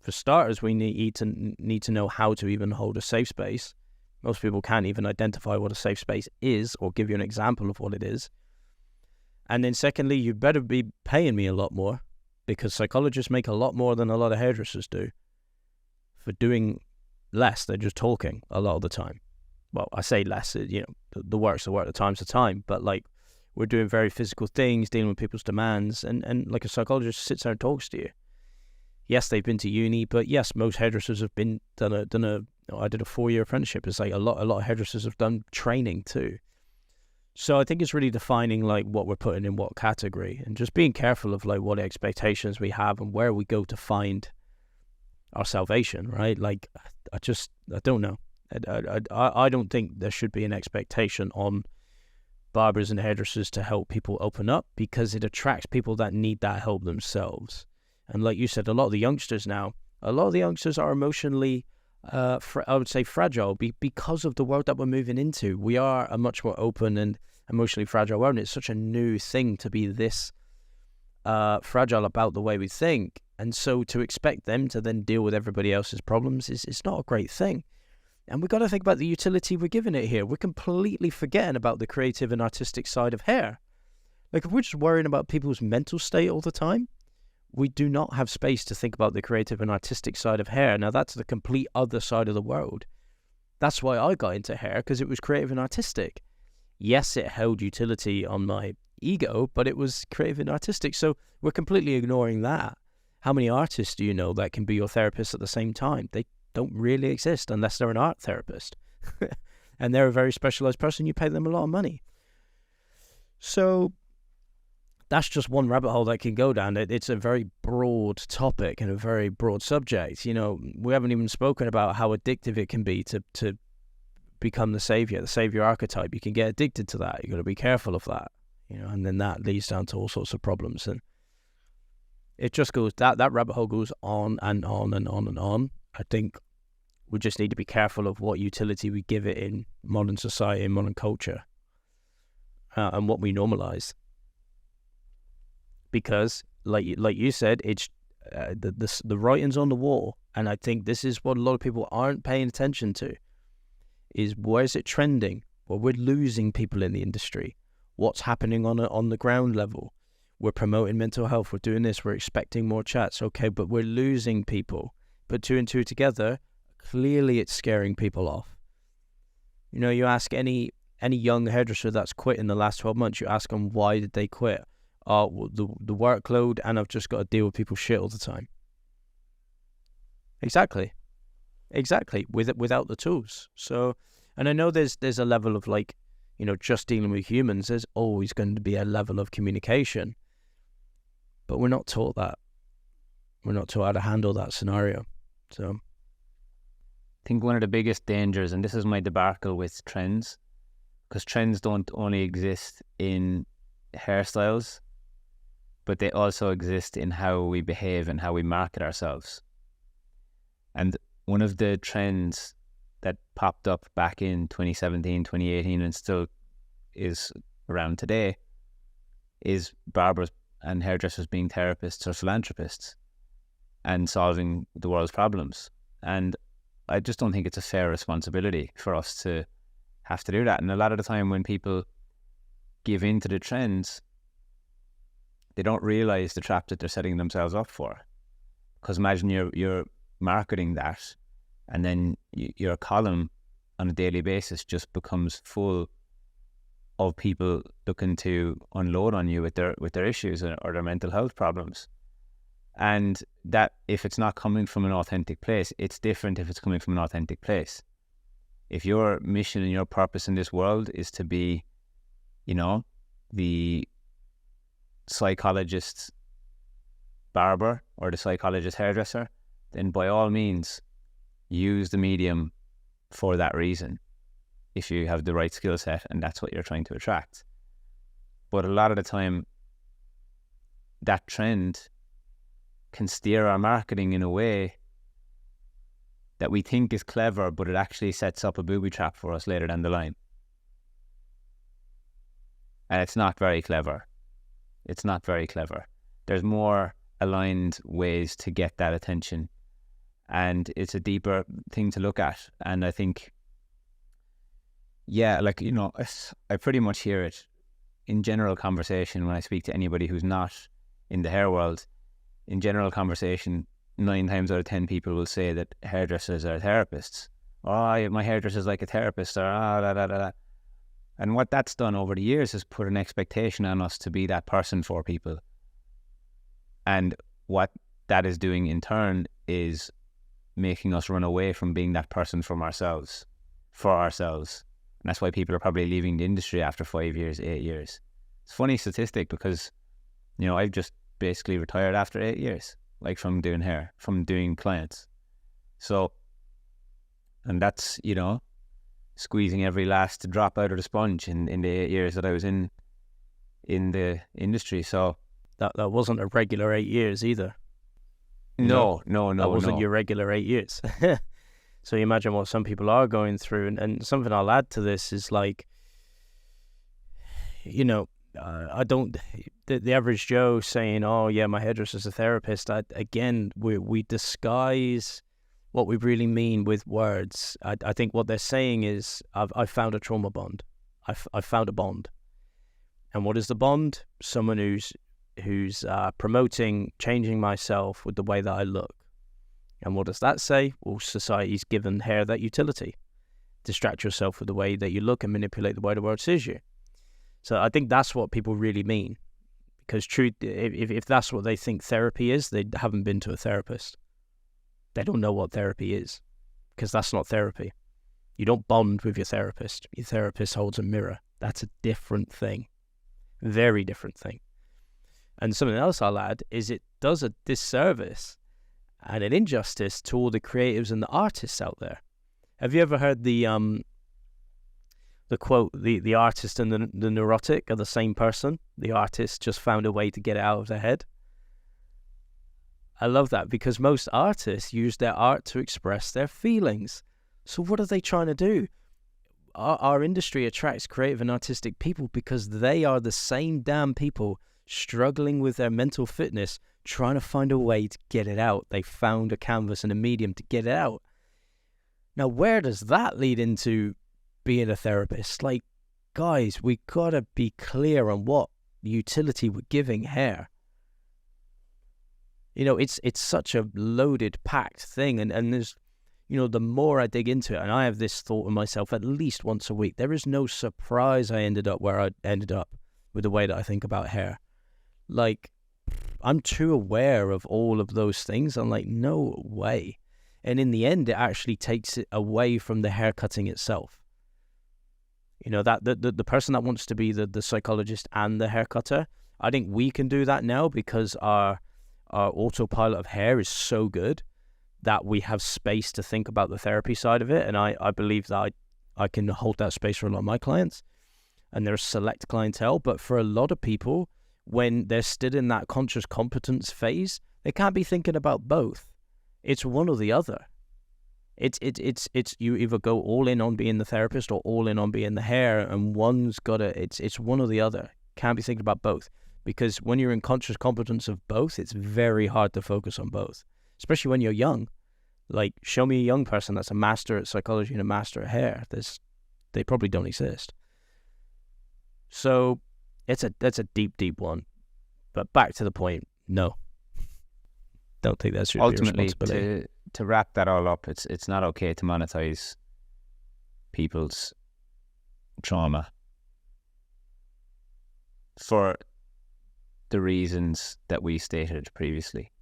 For starters, we need to know how to even hold a safe space. Most people can't even identify what a safe space is or give you an example of what it is. And then secondly, you better be paying me a lot more, because psychologists make a lot more than a lot of hairdressers do for doing less. They're just talking a lot of the time. Well, I say less, the work's the work, the time's the time, but like, we're doing very physical things, dealing with people's demands, and like a psychologist sits there and talks to you. Yes, they've been to uni, but yes, most hairdressers have done a I did a 4-year apprenticeship. It's like a lot of hairdressers have done training too. So I think it's really defining like what we're putting in what category, and just being careful of like what expectations we have and where we go to find our salvation, right? Like, I don't know. I don't think there should be an expectation on barbers and hairdressers to help people open up, because it attracts people that need that help themselves. And like you said, a lot of the youngsters are emotionally, I would say, fragile because of the world that we're moving into. We are a much more open and emotionally fragile world. And it's such a new thing to be this fragile about the way we think. And so to expect them to then deal with everybody else's problems is not a great thing. And we've got to think about the utility we're giving it here. We're completely forgetting about the creative and artistic side of hair. Like, if we're just worrying about people's mental state all the time, we do not have space to think about the creative and artistic side of hair. Now, that's the complete other side of the world. That's why I got into hair, because it was creative and artistic. Yes, it held utility on my ego, but it was creative and artistic. So we're completely ignoring that. How many artists do you know that can be your therapist at the same time? They don't really exist unless they're an art therapist. And they're a very specialized person. You pay them a lot of money. So that's just one rabbit hole that can go down. It's a very broad topic and a very broad subject. You know, we haven't even spoken about how addictive it can be to become the savior archetype. You can get addicted to that. You've got to be careful of that, you know, and then that leads down to all sorts of problems. And it just goes, that rabbit hole goes on and on and on and on. I think we just need to be careful of what utility we give it in modern society and modern culture, and what we normalize. Because, like you said, it's the writing's on the wall, and I think this is what a lot of people aren't paying attention to. Is where is it trending? Well, we're losing people in the industry. What's happening on the ground level? We're promoting mental health. We're doing this. We're expecting more chats. Okay, but we're losing people. Put two and two together, clearly it's scaring people off. You know, you ask any young hairdresser that's quit in the last 12 months, you ask them, why did they quit? The workload, and I've just got to deal with people's shit all the time. Exactly. Without the tools. So, and I know there's a level of, like, you know, just dealing with humans. There's always going to be a level of communication, but we're not taught that. We're not taught how to handle that scenario. So, I think one of the biggest dangers, and this is my debacle with trends, because trends don't only exist in hairstyles, but they also exist in how we behave and how we market ourselves. And one of the trends that popped up back in 2017, 2018, and still is around today, is barbers and hairdressers being therapists or philanthropists and solving the world's problems. And I just don't think it's a fair responsibility for us to have to do that. And a lot of the time when people give in to the trends, they don't realize the trap that they're setting themselves up for. Because imagine you're marketing that, and then your column on a daily basis just becomes full of people looking to unload on you with their issues or their mental health problems. And that, if it's not coming from an authentic place, it's different if it's coming from an authentic place. If your mission and your purpose in this world is to be, you know, the psychologist barber or the psychologist hairdresser, then by all means use the medium for that reason, if you have the right skill set and that's what you're trying to attract. But a lot of the time, that trend can steer our marketing in a way that we think is clever, but it actually sets up a booby trap for us later down the line. And it's not very clever. It's not very clever. There's more aligned ways to get that attention. And it's a deeper thing to look at. And I think, yeah, like, you know, I pretty much hear it in general conversation when I speak to anybody who's not in the hair world. In general conversation, 9 times out of 10 people will say that hairdressers are therapists. Oh, my hairdresser's like a therapist, or And what that's done over the years is put an expectation on us to be that person for people. And what that is doing in turn is making us run away from being that person for ourselves. And that's why people are probably leaving the industry after 5 years, 8 years. It's a funny statistic because, you know, I've just basically retired after 8 years, like from doing hair, from doing clients. So, and that's, you know, squeezing every last drop out of the sponge in the 8 years that I was in the industry. So that wasn't a regular 8 years either. No. That wasn't your regular 8 years. So you imagine what some people are going through. And something I'll add to this is, like, I don't. The average Joe saying, "Oh yeah, my hairdresser's a therapist." We disguise what we really mean with words. I think what they're saying is, I've found a trauma bond. I've found a bond. And what is the bond? Someone who's promoting changing myself with the way that I look. And what does that say? Well, society's given hair that utility. Distract yourself with the way that you look and manipulate the way the world sees you. So I think that's what people really mean. Because if that's what they think therapy is, they haven't been to a therapist. They don't know what therapy is, because that's not therapy. You don't bond with your therapist. Your therapist holds a mirror. That's a different thing. Very different thing. And something else I'll add is it does a disservice and an injustice to all the creatives and the artists out there. Have you ever heard the quote, the artist and the neurotic are the same person? The artist just found a way to get it out of their head. I love that, because most artists use their art to express their feelings. So what are they trying to do? Our industry attracts creative and artistic people because they are the same damn people struggling with their mental fitness, trying to find a way to get it out. They found a canvas and a medium to get it out. Now, where does that lead into being a therapist? Like, guys, we gotta be clear on what utility we're giving hair. It's such a loaded, packed thing, and there's, the more I dig into it, and I have this thought of myself at least once a week, there is no surprise I ended up where I ended up with the way that I think about hair. Like, I'm too aware of all of those things. I'm like, no way. And in the end, it actually takes it away from the hair cutting itself. That the person that wants to be the psychologist and the hair cutter, I think we can do that now because our autopilot of hair is so good that we have space to think about the therapy side of it. And I believe that I can hold that space for a lot of my clients. And there's select clientele. But for a lot of people, when they're still in that conscious competence phase, they can't be thinking about both. It's one or the other. It's you either go all in on being the therapist or all in on being the hair, and one's it's one or the other. Can't be thinking about both, because when you're in conscious competence of both, it's very hard to focus on both, especially when you're young. Like, show me a young person that's a master at psychology and a master at hair. They probably don't exist. So that's a deep one. But back to the point, no. Don't think that should be a responsibility. To wrap that all up, it's not okay to monetize people's trauma for the reasons that we stated previously.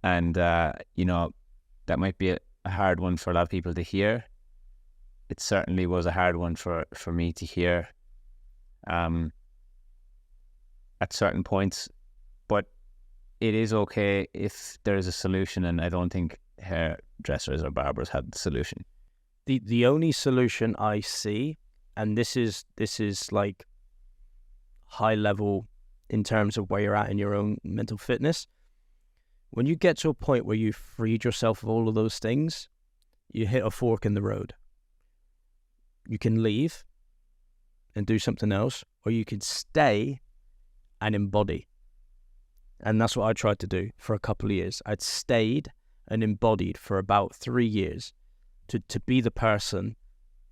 And, that might be a hard one for a lot of people to hear. It certainly was a hard one for me to hear at certain points. But it is okay if there is a solution, and I don't think hairdressers or barbers have the solution. The only solution I see, and this is like high level in terms of where you're at in your own mental fitness, when you get to a point where you've freed yourself of all of those things, you hit a fork in the road. You can leave and do something else, or you can stay and embody. And that's what I tried to do for a couple of years. I'd stayed and embodied for about 3 years to be the person,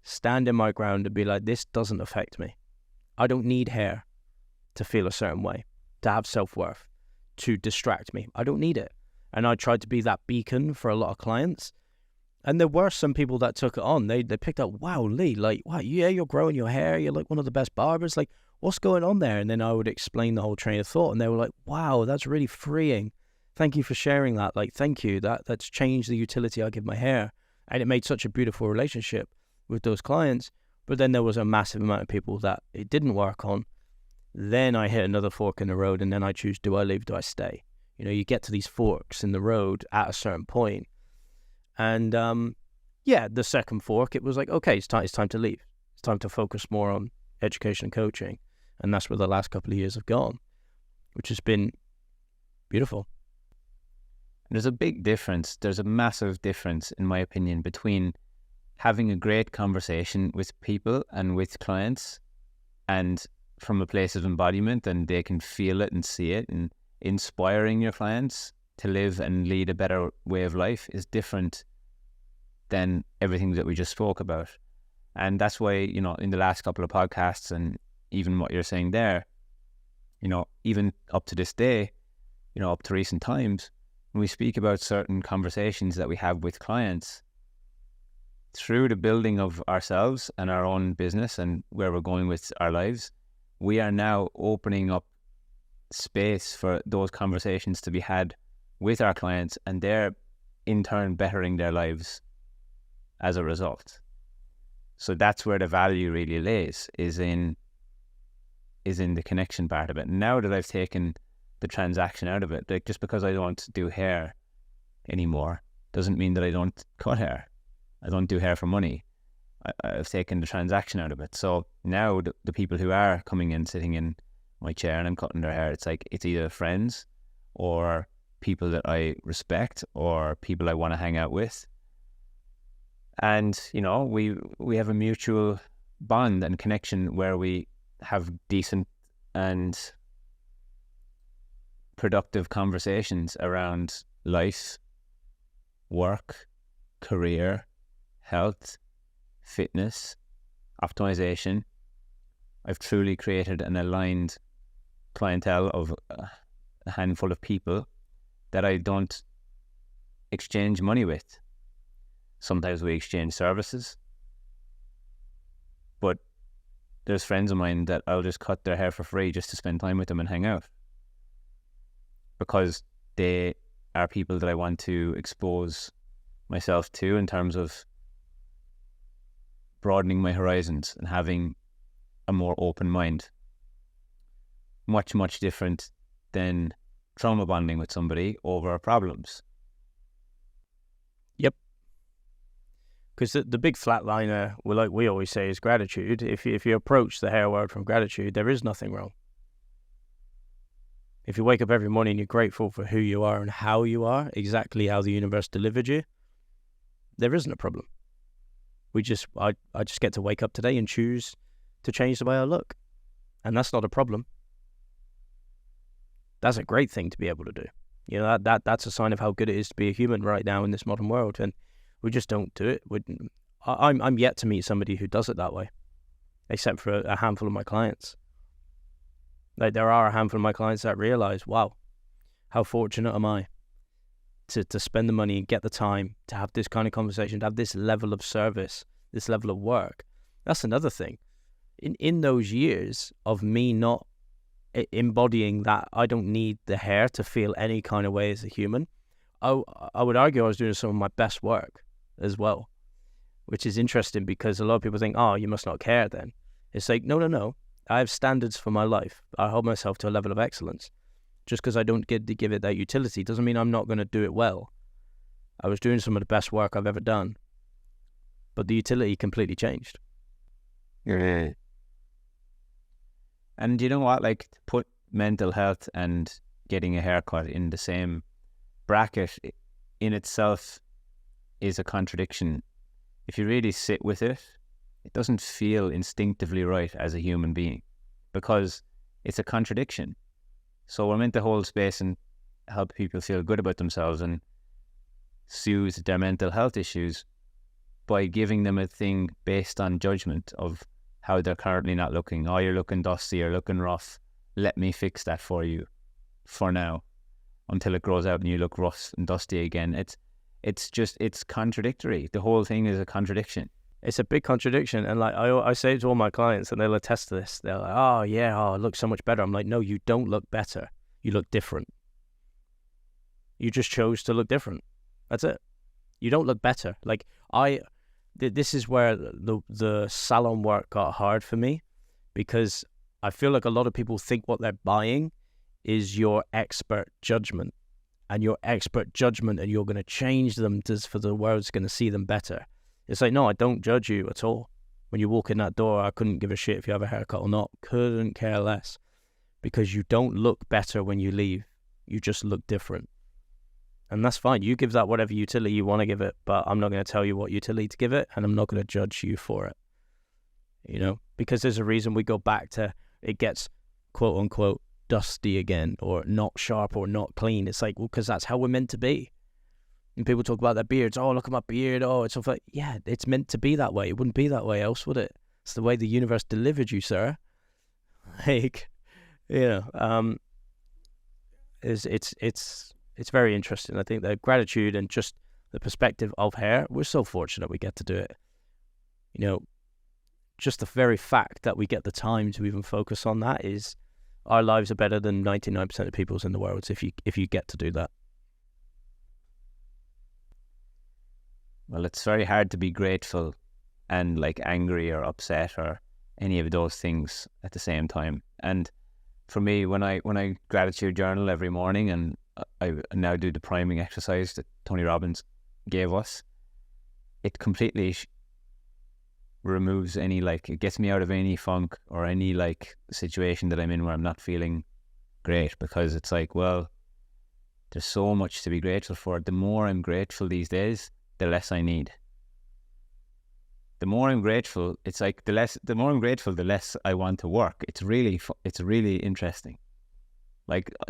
stand in my ground and be like, this doesn't affect me. I don't need hair to feel a certain way, to have self-worth, to distract me. I don't need it. And I tried to be that beacon for a lot of clients. And there were some people that took it on. They picked up, wow, Leigh, like, wow, yeah, you're growing your hair. You're like one of the best barbers. Like, what's going on there? And then I would explain the whole train of thought. And they were like, wow, that's really freeing. Thank you for sharing that. Like, thank you. That's changed the utility I give my hair. And it made such a beautiful relationship with those clients. But then there was a massive amount of people that it didn't work on. Then I hit another fork in the road, and then I choose, do I leave, do I stay? You get to these forks in the road at a certain point. And the second fork, it was like, okay, it's time to leave. It's time to focus more on education and coaching. And that's where the last couple of years have gone, which has been beautiful. There's a big difference. There's a massive difference, in my opinion, between having a great conversation with people and with clients and from a place of embodiment and they can feel it and see it, and inspiring your clients to live and lead a better way of life is different than everything that we just spoke about. And that's why, you know, in the last couple of podcasts and even what you're saying there, you know, even up to this day, you know, up to recent times, when we speak about certain conversations that we have with clients, through the building of ourselves and our own business and where we're going with our lives, we are now opening up space for those conversations to be had with our clients, and they're in turn bettering their lives as a result. So that's where the value really lays, is in the connection part of it. Now that I've taken the transaction out of it, like, just because I don't do hair anymore doesn't mean that I don't cut hair. I don't do hair for money. I've taken the transaction out of it. So now the people who are coming in, sitting in my chair and I'm cutting their hair, it's like, it's either friends or people that I respect or people I want to hang out with. And, you know, we have a mutual bond and connection where we have decent and productive conversations around life, work, career, health, fitness, optimization. I've truly created an aligned clientele of a handful of people that I don't exchange money with. Sometimes we exchange services, but there's friends of mine that I'll just cut their hair for free just to spend time with them and hang out, because they are people that I want to expose myself to in terms of broadening my horizons and having a more open mind. Much, much different than trauma bonding with somebody over problems. Yep. Because the big flatliner, well, like we always say, is gratitude. If you approach the hair world from gratitude, there is nothing wrong. If you wake up every morning and you're grateful for who you are and how you are, exactly how the universe delivered you, there isn't a problem. I just get to wake up today and choose to change the way I look. And that's not a problem. That's a great thing to be able to do. You know, that's a sign of how good it is to be a human right now in this modern world. And we just don't do it. I'm yet to meet somebody who does it that way, except for a handful of my clients. Like, there are a handful of my clients that realize, wow, how fortunate am I to spend the money and get the time to have this kind of conversation, to have this level of service, this level of work. That's another thing. In those years of me not embodying that, I don't need the hair to feel any kind of way as a human, I would argue I was doing some of my best work as well, which is interesting because a lot of people think, oh, you must not care then. It's like, no. I have standards for my life. I hold myself to a level of excellence. Just because I don't get to give it that utility doesn't mean I'm not going to do it well. I was doing some of the best work I've ever done, but the utility completely changed. Yeah. And you know what? Like, to put mental health and getting a haircut in the same bracket in itself is a contradiction. If you really sit with it, it doesn't feel instinctively right as a human being, because it's a contradiction. So we're meant to hold space and help people feel good about themselves and soothe their mental health issues by giving them a thing based on judgment of how they're currently not looking. Oh, you're looking dusty, you're looking rough. Let me fix that for you for now, until it grows out and you look rough and dusty again. It's contradictory. The whole thing is a contradiction. It's a big contradiction. And like I say to all my clients, and they'll attest to this, they're like, oh yeah, I look so much better. I'm like, no, you don't look better. You look different. You just chose to look different. That's it. You don't look better. Like, this is where the salon work got hard for me, because I feel like a lot of people think what they're buying is your expert judgment, and your expert judgment, and you're going to change them for the world's going to see them better. It's like, no, I don't judge you at all. When you walk in that door, I couldn't give a shit if you have a haircut or not. Couldn't care less. Because you don't look better when you leave. You just look different. And that's fine. You give that whatever utility you want to give it, but I'm not going to tell you what utility to give it, and I'm not going to judge you for it. You know? Because there's a reason we go back to it gets quote unquote dusty again, or not sharp, or not clean. It's like, well, because that's how we're meant to be. And people talk about their beards. Oh, look at my beard. Oh, it's like, yeah, it's meant to be that way. It wouldn't be that way else, would it? It's the way the universe delivered you, sir. Like, it's very interesting. I think the gratitude and just the perspective of hair, we're so fortunate we get to do it. Just the very fact that we get the time to even focus on that is, our lives are better than 99% of people's in the world if you get to do that. Well, it's very hard to be grateful and like angry or upset or any of those things at the same time. And for me, when I gratitude journal every morning, and I now do the priming exercise that Tony Robbins gave us, it completely removes any, it gets me out of any funk or any situation that I'm in where I'm not feeling great, because it's like, well, there's so much to be grateful for. The more I'm grateful these days, the less I need. The more I'm grateful, it's like the more I'm grateful, the less I want to work. It's really interesting.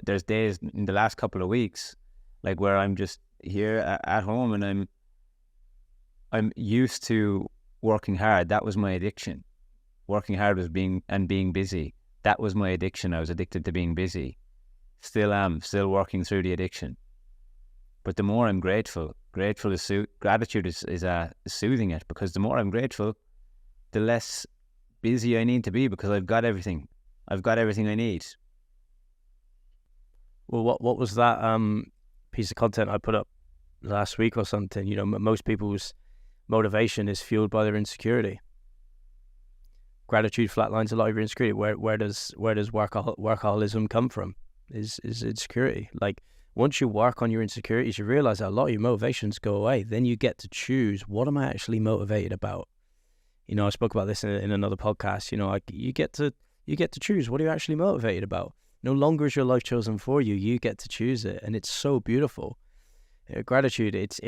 There's days in the last couple of weeks, where I'm just here at home, and I'm used to working hard. That was my addiction. Working hard was being busy. That was my addiction. I was addicted to being busy. Still working through the addiction. But the more I'm grateful gratitude is soothing it, because the more I'm grateful, the less busy I need to be, because I've got everything I need. Well, what was that piece of content I put up last week or something? Most people's motivation is fueled by their insecurity. Gratitude flatlines a lot of your insecurity. Where does workaholism come from? Is insecurity. Once you work on your insecurities, you realize that a lot of your motivations go away. Then you get to choose, what am I actually motivated about? I spoke about this in another podcast. You get to choose, what are you actually motivated about? No longer is your life chosen for you. You get to choose it, and it's so beautiful. Gratitude, it's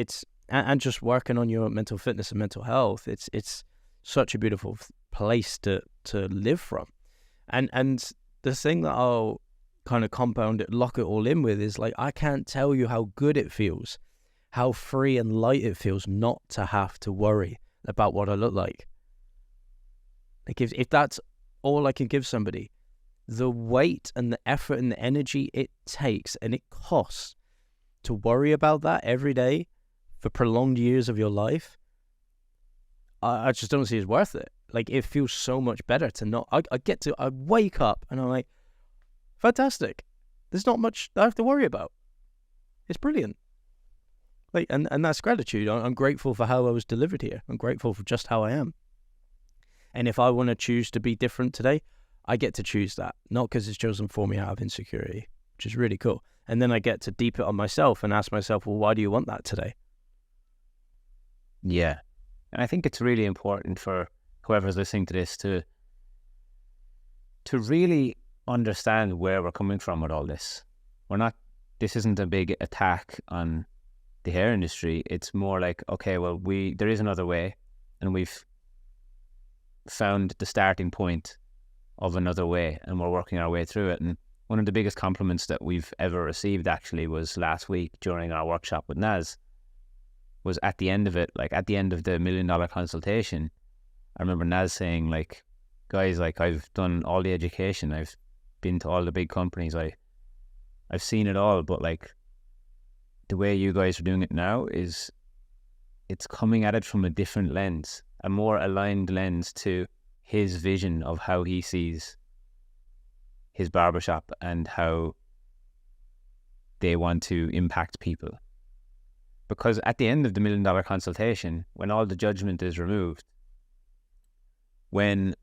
and just working on your mental fitness and mental health. It's such a beautiful place to live from, and the thing that I'll kind of compound it, lock it all in with, is I can't tell you how good it feels, how free and light it feels not to have to worry about what I look like. If that's all I can give somebody, the weight and the effort and the energy it takes and it costs to worry about that every day for prolonged years of your life, I just don't see as worth it. It feels so much better to not. I wake up and I'm like, fantastic. There's not much I have to worry about. It's brilliant. And that's gratitude. I'm grateful for how I was delivered here. I'm grateful for just how I am. And if I want to choose to be different today, I get to choose that. Not because it's chosen for me out of insecurity, which is really cool. And then I get to deep it on myself and ask myself, well, why do you want that today? Yeah. And I think it's really important for whoever's listening to this to really understand where we're coming from with all this. This isn't a big attack on the hair industry. It's more like, okay, well, there is another way, and we've found the starting point of another way, and we're working our way through it. And one of the biggest compliments that we've ever received actually was last week during our workshop with Naz. Was at the end of it, at the end of the $1 million consultation, I remember Naz saying, guys, I've done all the education, I've been to all the big companies, I've seen it all, but the way you guys are doing it now it's coming at it from a different lens, a more aligned lens to his vision of how he sees his barbershop and how they want to impact people. Because at the end of the $1 million consultation, when all the judgment is removed, when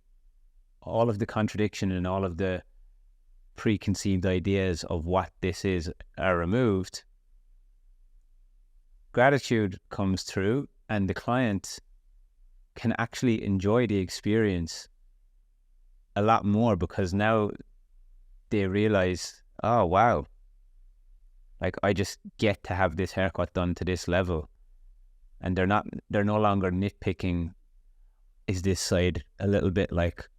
all of the contradiction and all of the preconceived ideas of what this is are removed, gratitude comes through, and the client can actually enjoy the experience a lot more, because now they realize, oh wow, I just get to have this haircut done to this level, and they're no longer nitpicking, is this side a little bit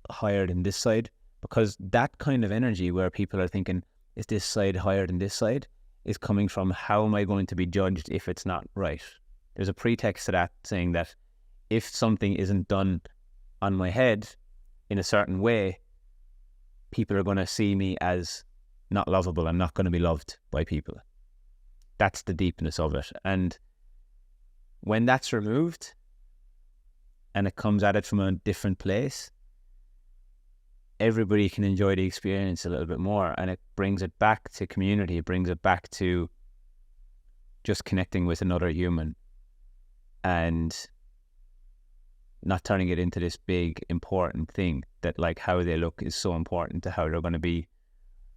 higher than this side? Because that kind of energy where people are thinking, is this side higher than this side, is coming from how am I going to be judged if it's not right? There's a pretext to that saying that if something isn't done on my head in a certain way, people are going to see me as not lovable. I'm not going to be loved by people. That's the deepness of it. And when that's removed and it comes at it from a different place, everybody can enjoy the experience a little bit more, and it brings it back to community. It brings it back to just connecting with another human and not turning it into this big important thing that like how they look is so important to how they're going to be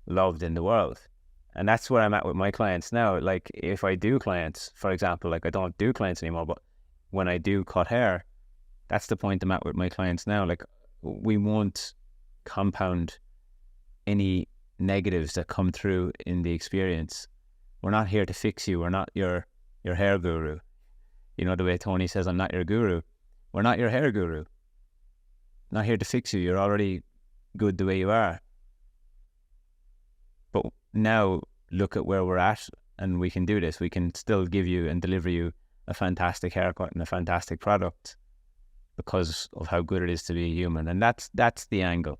loved in the world. And that's where I'm at with my clients now. Like if I do clients, for example, like I don't do clients anymore, but when I do cut hair, that's the point I'm at with my clients now. Like we won't compound any negatives that come through in the experience. We're not here to fix you. We're not your hair guru. You know, the way Tony says, I'm not your guru. We're not your hair guru. Not here to fix you. You're already good the way you are. But now look at where we're at, and we can do this. We can still give you and deliver you a fantastic haircut and a fantastic product because of how good it is to be a human. And that's the angle.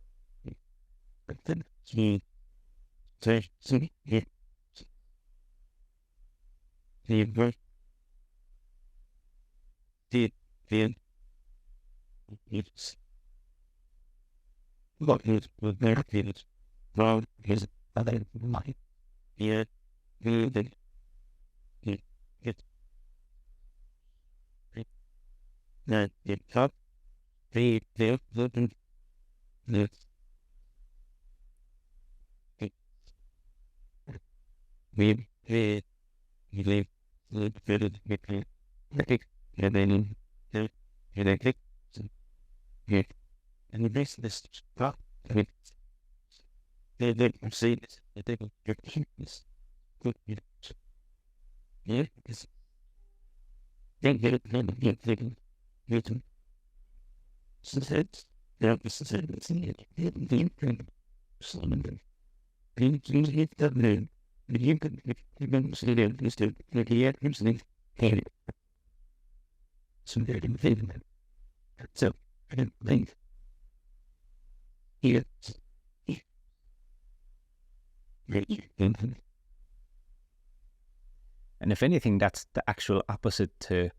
And if anything, that's the actual opposite to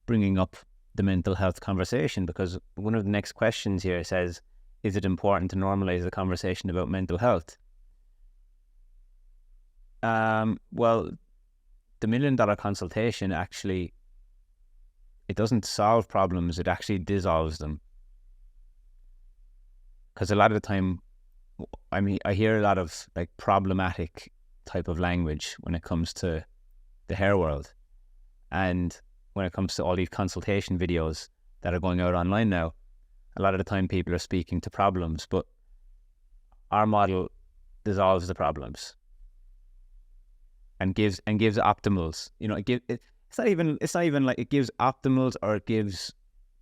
bringing up the mental health conversation, because one of the next questions here says, is it important to normalize the conversation about mental health? Well, the $1 million consultation actually, it doesn't solve problems, it actually dissolves them. Because a lot of the time, I mean, I hear a lot of like problematic type of language when it comes to the hair world. And when it comes to all these consultation videos that are going out online now, a lot of the time people are speaking to problems, but our model dissolves the problems and gives optimals. You know, it's not even like it gives optimals or it gives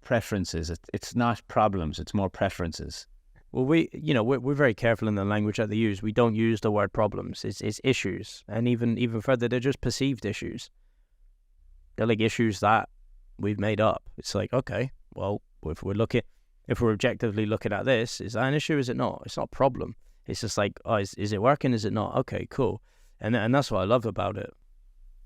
preferences. It's not problems, it's more preferences. Well, we're very careful in the language that they use. We don't use the word problems. It's issues, and even further, they're just perceived issues. They're like issues that we've made up. It's like, okay, well, if we're objectively looking at this, is that an issue? Is it not? It's not a problem. It's just like, oh, is it working? Is it not? Okay, cool. And that's what I love about it.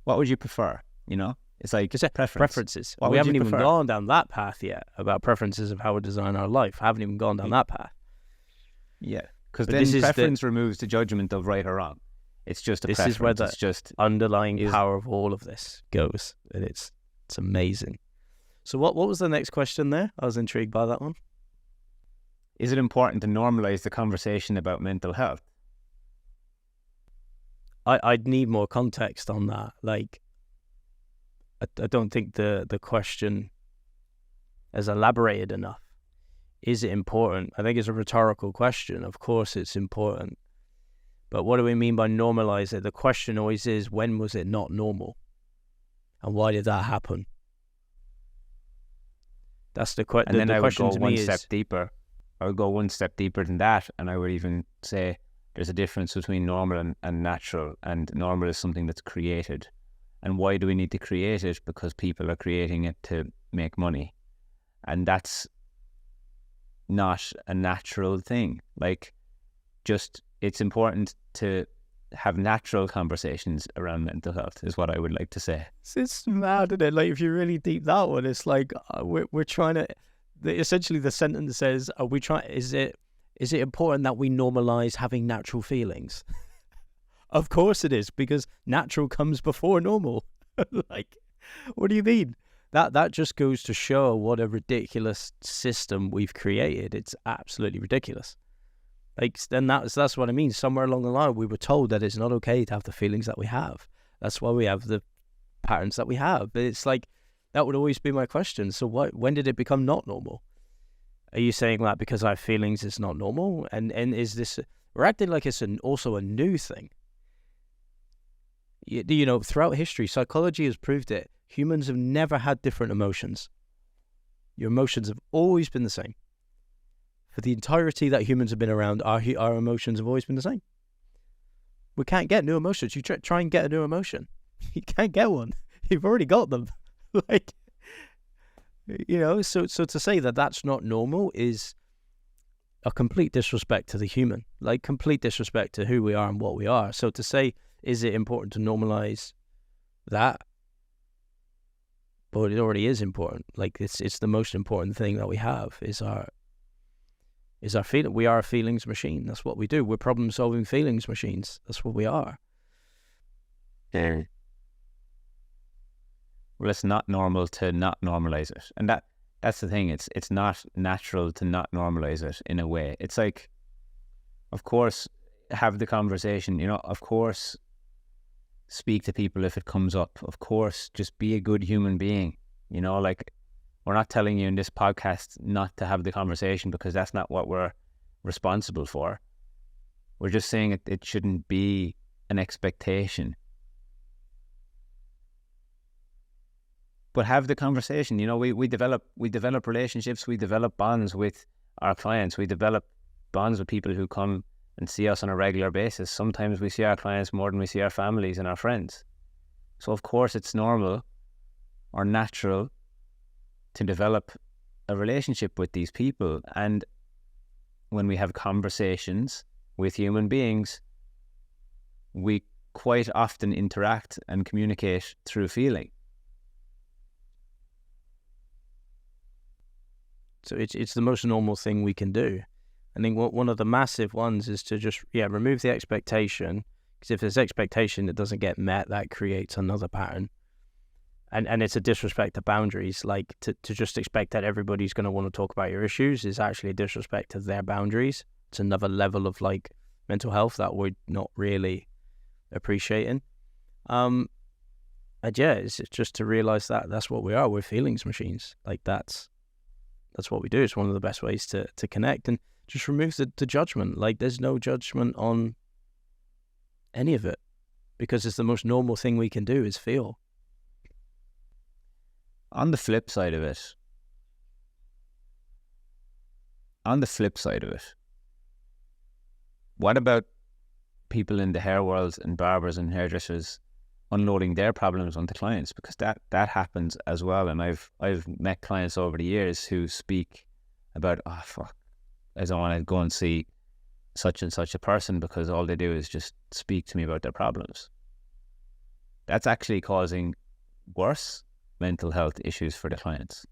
What would you prefer? You know, it's like just preferences. We haven't even gone down that path yet about preferences of how we design our life. Haven't even gone down that path. Yeah, because then preference removes the judgment of right or wrong. It's just a preference. This is where the underlying power of all of this goes, and it's amazing. So what was the next question there? I was intrigued by that one. Is it important to normalize the conversation about mental health? I'd need more context on that. Like, I don't think the question has elaborated enough. Is it important? I think it's a rhetorical question. Of course it's important. But what do we mean by normalize it? The question always is, when was it not normal? And why did that happen? That's the question. And then I would go one step deeper. I would go one step deeper than that, and I would even say there's a difference between normal and natural, and normal is something that's created. And why do we need to create it? Because people are creating it to make money. And that's not a natural thing. Like, just, it's important to have natural conversations around mental health is what I would like to say. It's mad, isn't it? Like, if you really deep that one, it's like we're trying to, essentially the sentence says, is it important that we normalize having natural feelings? Of course it is, because natural comes before normal. Like, what do you mean? That just goes to show what a ridiculous system we've created. It's absolutely ridiculous. Like, then that's what I mean. Somewhere along the line, we were told that it's not okay to have the feelings that we have. That's why we have the patterns that we have. But it's like, that would always be my question. So when did it become not normal? Are you saying that because I have feelings it's not normal? And is this, we're acting like it's also a new thing. You know, throughout history, psychology has proved it. Humans have never had different emotions. Your emotions have always been the same. For the entirety that humans have been around, our emotions have always been the same. We can't get new emotions. You try and get a new emotion. You can't get one. You've already got them. Like, you know, so to say that that's not normal is a complete disrespect to the human, like complete disrespect to who we are and what we are. So to say, is it important to normalize that? But it already is important. Like, it's the most important thing that we have is our feeling. We are a feelings machine. That's what we do. We're problem-solving feelings machines. That's what we are. Yeah. Well, it's not normal to not normalize it. And that's the thing. It's not natural to not normalize it in a way. It's like, of course, have the conversation, you know, of course, speak to people if it comes up. Of course, just be a good human being. You know, like, we're not telling you in this podcast not to have the conversation, because that's not what we're responsible for. We're just saying it shouldn't be an expectation. But have the conversation. You know, we develop relationships, we develop bonds with our clients, we develop bonds with people who come and see us on a regular basis. Sometimes we see our clients more than we see our families and our friends. So of course it's normal or natural to develop a relationship with these people. And when we have conversations with human beings, we quite often interact and communicate through feeling. So it's the most normal thing we can do. I think one of the massive ones is to just, remove the expectation. Because if there's expectation that doesn't get met, that creates another pattern. And it's a disrespect to boundaries. Like, to just expect that everybody's going to want to talk about your issues is actually a disrespect to their boundaries. It's another level of, like, mental health that we're not really appreciating. And it's just to realize that that's what we are. We're feelings machines. Like, that's what we do. It's one of the best ways to connect, and just remove the judgment. Like, there's no judgment on any of it, because it's the most normal thing we can do is feel. On the flip side of it, what about people in the hair world and barbers and hairdressers unloading their problems onto clients? Because that happens as well. And I've met clients over the years who speak about, oh fuck, I don't want to go and see such and such a person because all they do is just speak to me about their problems. That's actually causing worse mental health issues for the clients.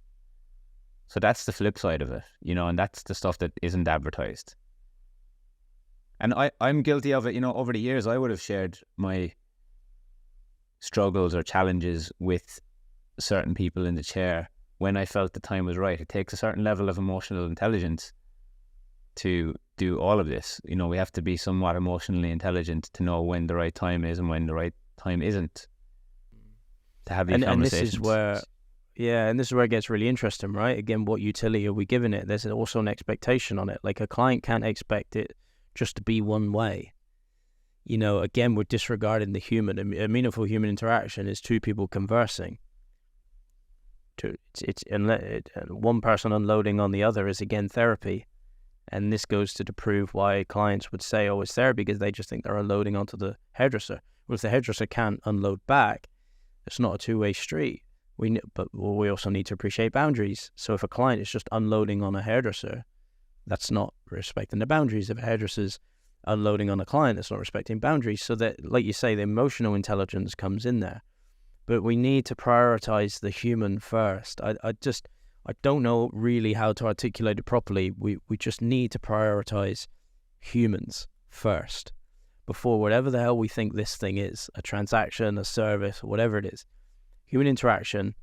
So that's the flip side of it, you know, and that's the stuff that isn't advertised. And I'm guilty of it, you know. Over the years, I would have shared my struggles or challenges with certain people in the chair when I felt the time was right. It takes a certain level of emotional intelligence to do all of this. You know, we have to be somewhat emotionally intelligent to know when the right time is and when the right time isn't to have these conversations. And this is where it gets really interesting, right? Again, what utility are we giving it? There's also an expectation on it. Like, a client can't expect it just to be one way. You know, again, we're disregarding the human. A meaningful human interaction is two people conversing. It's one person unloading on the other is, again, therapy. And this goes to prove why clients would say, oh, it's therapy, because they just think they're unloading onto the hairdresser. Well, if the hairdresser can't unload back, it's not a two-way street. But we also need to appreciate boundaries. So if a client is just unloading on a hairdresser, that's not respecting the boundaries. If a hairdresser's unloading on a client, that's not respecting boundaries. So that, like you say, the emotional intelligence comes in there. But we need to prioritize the human first. I don't know really how to articulate it properly. We just need to prioritize humans first before whatever the hell we think this thing is, a transaction, a service, whatever it is. Human interaction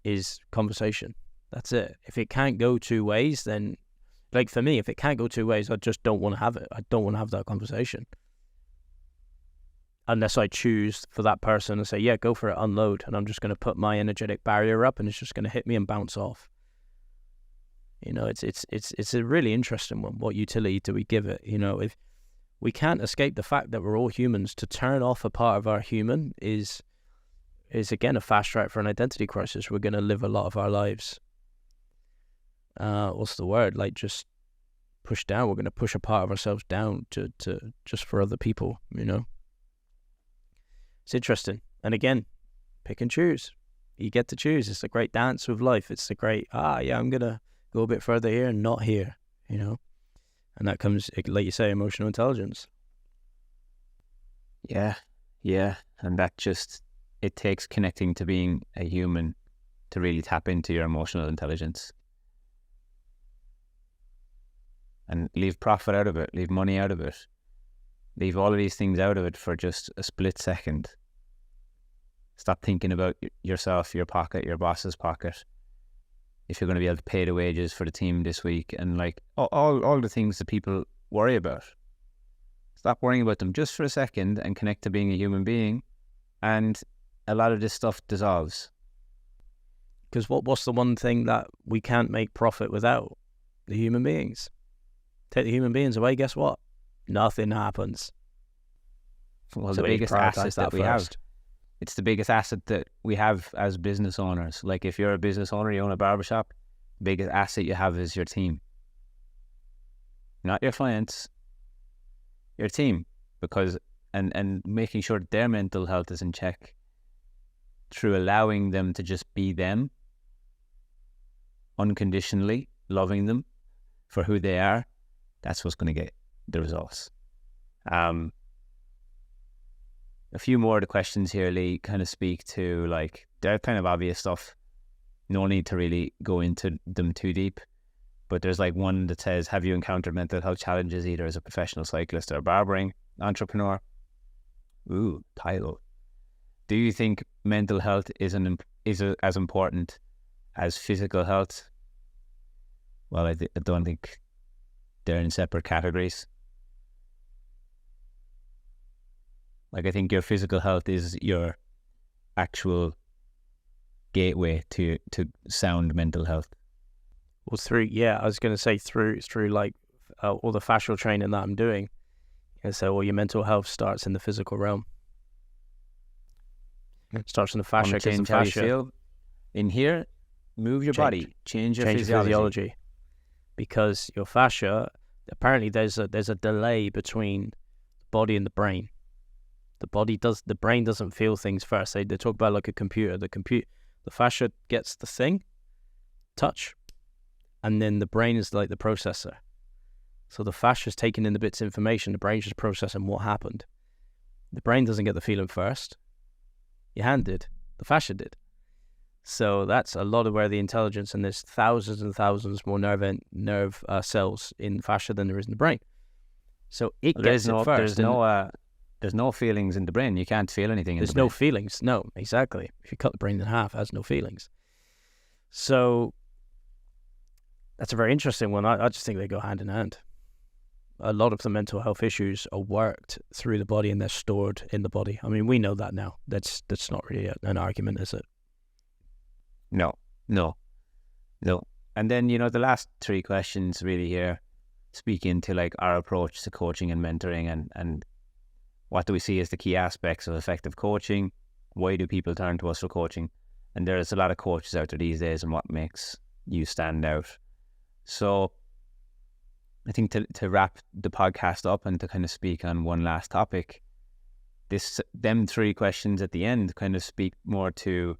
is conversation. That's it. If it can't go two ways, then, like for me, if it can't go two ways, I just don't want to have it. I don't want to have that conversation. Unless I choose for that person to say, yeah, go for it, unload. And I'm just going to put my energetic barrier up and it's just going to hit me and bounce off. You know, it's a really interesting one. What utility do we give it? You know, if we can't escape the fact that we're all humans, to turn off a part of our human is again a fast track for an identity crisis. We're going to live a lot of our lives. What's the word? Like just push down. We're going to push a part of ourselves down to just for other people, you know. It's interesting. And again, pick and choose. You get to choose. It's a great dance with life. It's a great, I'm going to go a bit further here and not here, you know. And that comes, like you say, emotional intelligence. Yeah. And that just, it takes connecting to being a human to really tap into your emotional intelligence. And leave profit out of it, leave money out of it. Leave all of these things out of it for just a split second. Stop thinking about yourself, your pocket, your boss's pocket. If you're going to be able to pay the wages for the team this week and like all the things that people worry about. Stop worrying about them just for a second and connect to being a human being. And a lot of this stuff dissolves. Because what's the one thing that we can't make profit without? The human beings. Take the human beings away, guess what? Nothing happens. Well, so the biggest asset that we have. It's the biggest asset that we have as business owners. Like if you're a business owner, you own a barbershop, the biggest asset you have is your team. Not your clients, your team. Because, and making sure that their mental health is in check through allowing them to just be them, unconditionally loving them for who they are. That's what's going to get the results. A few more of the questions here, Leigh, kind of speak to, like, they're kind of obvious stuff. No need to really go into them too deep. But there's like one that says, have you encountered mental health challenges either as a professional cyclist or barbering entrepreneur? Ooh, title. Do you think mental health is as important as physical health? Well, I don't think they're in separate categories. Like, I think your physical health is your actual gateway to sound mental health. Well, I was going to say through like all the fascial training that I'm doing. And so, your mental health starts in the physical realm. It starts in the fascia. Change how you feel in here. Move your body. Change your physiology. Because your fascia, apparently, there's a delay between the body and the brain. The brain doesn't feel things first. They talk about like a computer. The fascia gets the thing, touch, and then the brain is like the processor. So the fascia is taking in the bits of information. The brain's just processing what happened. The brain doesn't get the feeling first. Your hand did. The fascia did. So that's a lot of where the intelligence, and there's thousands and thousands more nerve cells in fascia than there is in the brain. So it gets it first. There's no feelings in the brain. You can't feel anything in the brain. There's no feelings. No, exactly. If you cut the brain in half, it has no feelings. So that's a very interesting one. I just think they go hand in hand. A lot of the mental health issues are worked through the body and they're stored in the body. I mean, we know that now. That's not really an argument, is it? No. And then, the last three questions really here speak into like our approach to coaching and mentoring and what do we see as the key aspects of effective coaching? Why do people turn to us for coaching? And there's a lot of coaches out there these days, and what makes you stand out. So think to wrap the podcast up and to kind of speak on one last topic, them 3 questions at the end kind of speak more to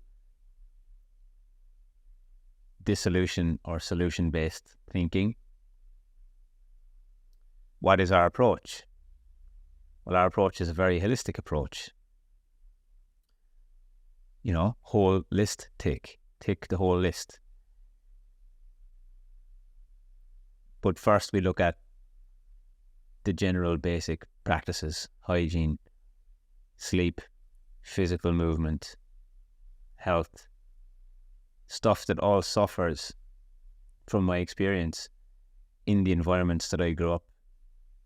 dissolution or solution-based thinking. What is our approach? Well, our approach is a very holistic approach. Whole list tick the whole list. But first we look at the general basic practices: hygiene, sleep, physical movement, health, stuff that all suffers from my experience in the environments that I grew up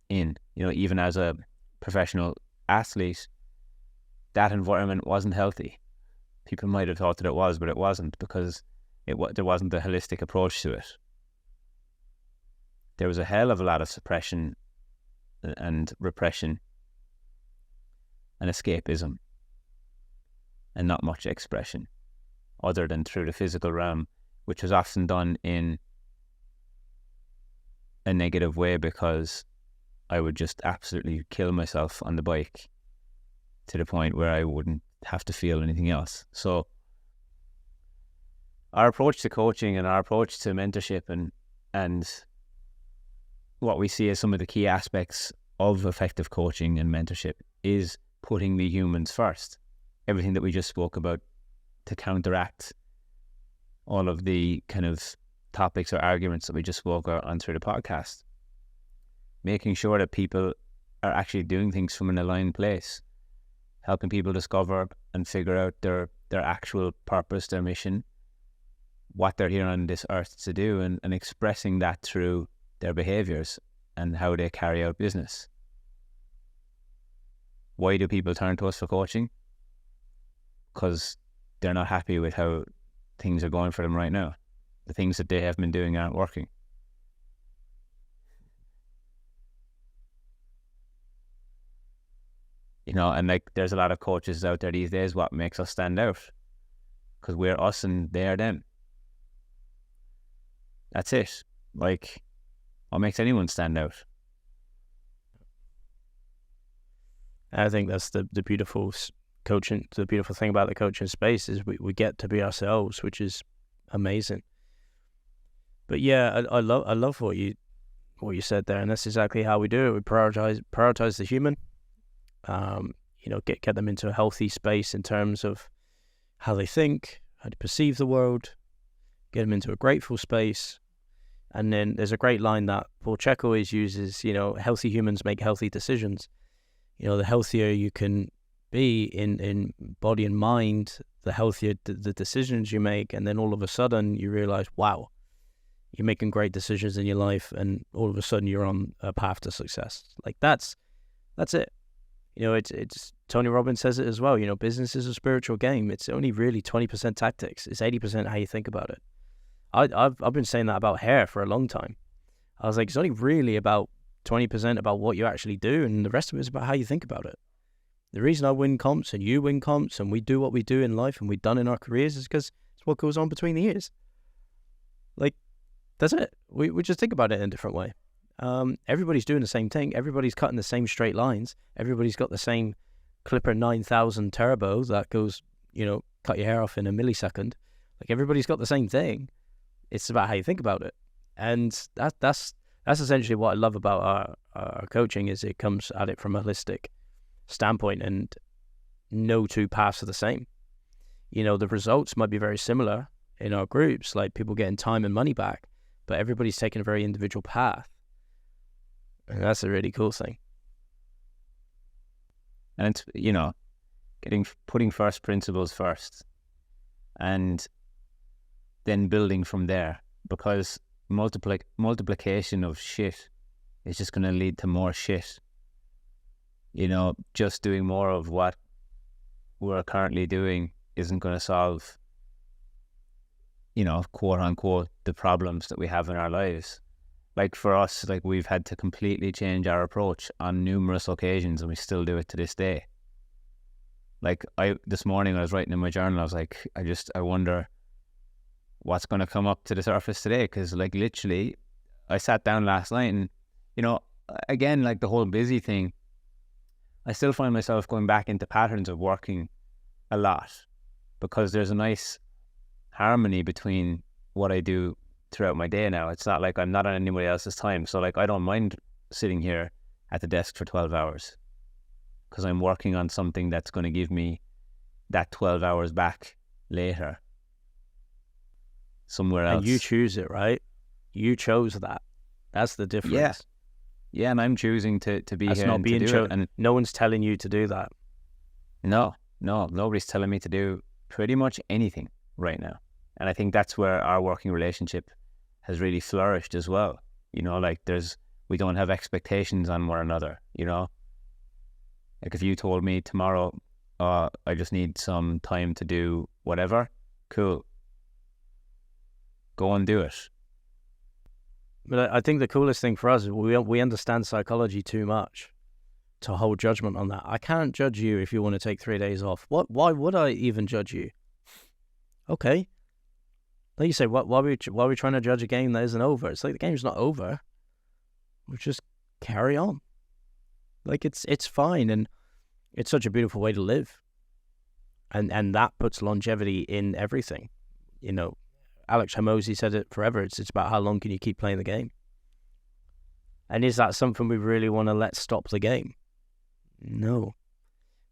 in. Even as a professional athlete, that environment wasn't healthy. People might have thought that it was, but it wasn't, because there wasn't a holistic approach to it. There was a hell of a lot of suppression and repression and escapism, and not much expression other than through the physical realm, which was often done in a negative way, because I would just absolutely kill myself on the bike to the point where I wouldn't have to feel anything else. So our approach to coaching and our approach to mentorship and what we see as some of the key aspects of effective coaching and mentorship is putting the humans first. Everything that we just spoke about to counteract all of the kind of topics or arguments that we just spoke on through the podcast. Making sure that people are actually doing things from an aligned place, helping people discover and figure out their actual purpose, their mission, what they're here on this earth to do, and expressing that through their behaviors and how they carry out business. Why do people turn to us for coaching? Because they're not happy with how things are going for them right now. The things that they have been doing aren't working. And like there's a lot of coaches out there these days. What makes us stand out? Because we're us and they are them. That's it. Like, what makes anyone stand out? I think that's the beautiful coaching. The beautiful thing about the coaching space is we get to be ourselves, which is amazing. But yeah, I love what you said there, and that's exactly how we do it. We prioritize the human. Get them into a healthy space in terms of how they think, how they perceive the world. Get them into a grateful space. And then there's a great line that Paul Chek always uses, healthy humans make healthy decisions. The healthier you can be in body and mind, the healthier the decisions you make. And then all of a sudden you realize, wow, you're making great decisions in your life, and all of a sudden you're on a path to success. Like that's it. It's Tony Robbins says it as well. Business is a spiritual game. It's only really 20% tactics. It's 80% how you think about it. I've been saying that about hair for a long time. I was like, it's only really about 20% about what you actually do, and the rest of it is about how you think about it. The reason I win comps and you win comps and we do what we do in life and we've done in our careers is because it's what goes on between the ears. Like, that's it. We just think about it in a different way. Everybody's doing the same thing. Everybody's cutting the same straight lines. Everybody's got the same Clipper 9000 turbo that goes, cut your hair off in a millisecond. Like, everybody's got the same thing. It's about how you think about it. And that's essentially what I love about our coaching, is it comes at it from a holistic standpoint, and no two paths are the same. The results might be very similar in our groups, like people getting time and money back, but everybody's taking a very individual path. And that's a really cool thing. And it's, putting first principles first and then building from there, because multiplication of shit is just going to lead to more shit. Just doing more of what we're currently doing isn't going to solve, quote unquote, the problems that we have in our lives. Like for us, like we've had to completely change our approach on numerous occasions, and we still do it to this day. Like this morning I was writing in my journal, I was like, I wonder what's going to come up to the surface today, because like literally I sat down last night and you know, again, like the whole busy thing, I still find myself going back into patterns of working a lot because there's a nice harmony between what I do throughout my day now. It's not like I'm not on anybody else's time. So like I don't mind sitting here at the desk for 12 hours because I'm working on something that's going to give me that 12 hours back later somewhere else. And you choose it, right? You chose that. That's the difference. Yeah, and I'm choosing to be That's here not and being to do it. And no one's telling you to do that. no, nobody's telling me to do pretty much anything right now. And I think that's where our working relationship has really flourished as well. You know, like we don't have expectations on one another, you know? Like if you told me tomorrow, I just need some time to do whatever, cool. Go and do it. But I think the coolest thing for us is we understand psychology too much to hold judgment on that. I can't judge you if you want to take 3 days off. Why would I even judge you? Okay. Like you say, why are we trying to judge a game that isn't over? It's like the game's not over. We just carry on. Like it's fine, and it's such a beautiful way to live. And that puts longevity in everything. You know, Alex Hormozi said it forever. It's about how long can you keep playing the game. And is that something we really want to let stop the game? No,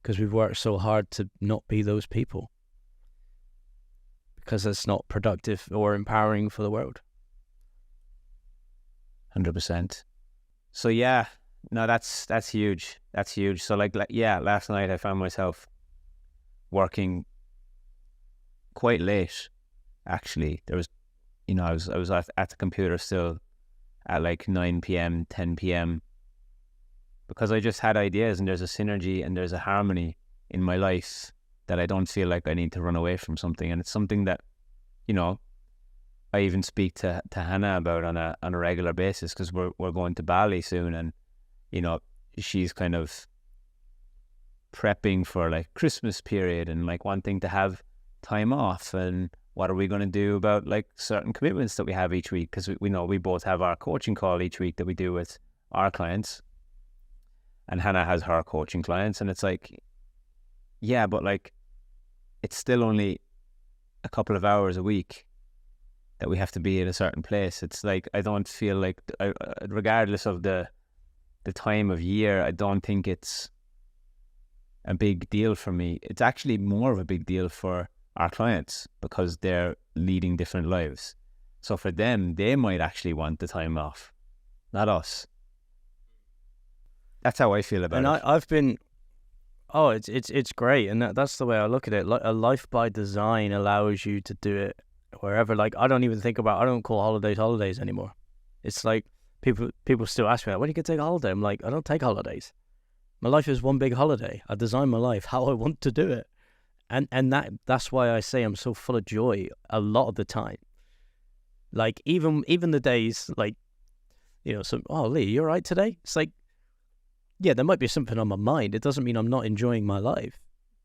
because we've worked so hard to not be those people. Because it's not productive or empowering for the world. 100%. So yeah, no, that's huge. That's huge. So like yeah, last night I found myself working quite late. Actually, there was, you know, I was at the computer still at like 9 p.m., 10 p.m. because I just had ideas, and there's a synergy and there's a harmony in my life that I don't feel like I need to run away from something. And it's something that, you know, I even speak to Hannah about on a regular basis because we're going to Bali soon, and, you know, she's kind of prepping for like Christmas period and like wanting to have time off, and what are we going to do about like certain commitments that we have each week? Because we know we both have our coaching call each week that we do with our clients, and Hannah has her coaching clients, and it's like, yeah, but like it's still only a couple of hours a week that we have to be in a certain place. It's like I don't feel like, regardless of the time of year, I don't think it's a big deal for me. It's actually more of a big deal for our clients because they're leading different lives. So for them, they might actually want the time off, not us. That's how I feel about it. I've been, it's great, and that's the way I look at it. Like a life by design allows you to do it wherever. Like I don't call holidays anymore. It's like people still ask me, like, when are you gonna take a holiday? I'm like, I don't take holidays. My life is one big holiday. I design my life how I want to do it. And that's why I say I'm so full of joy a lot of the time. Like even the days, like, you know, Leigh, you all right today? It's like, yeah, there might be something on my mind. It doesn't mean I'm not enjoying my life.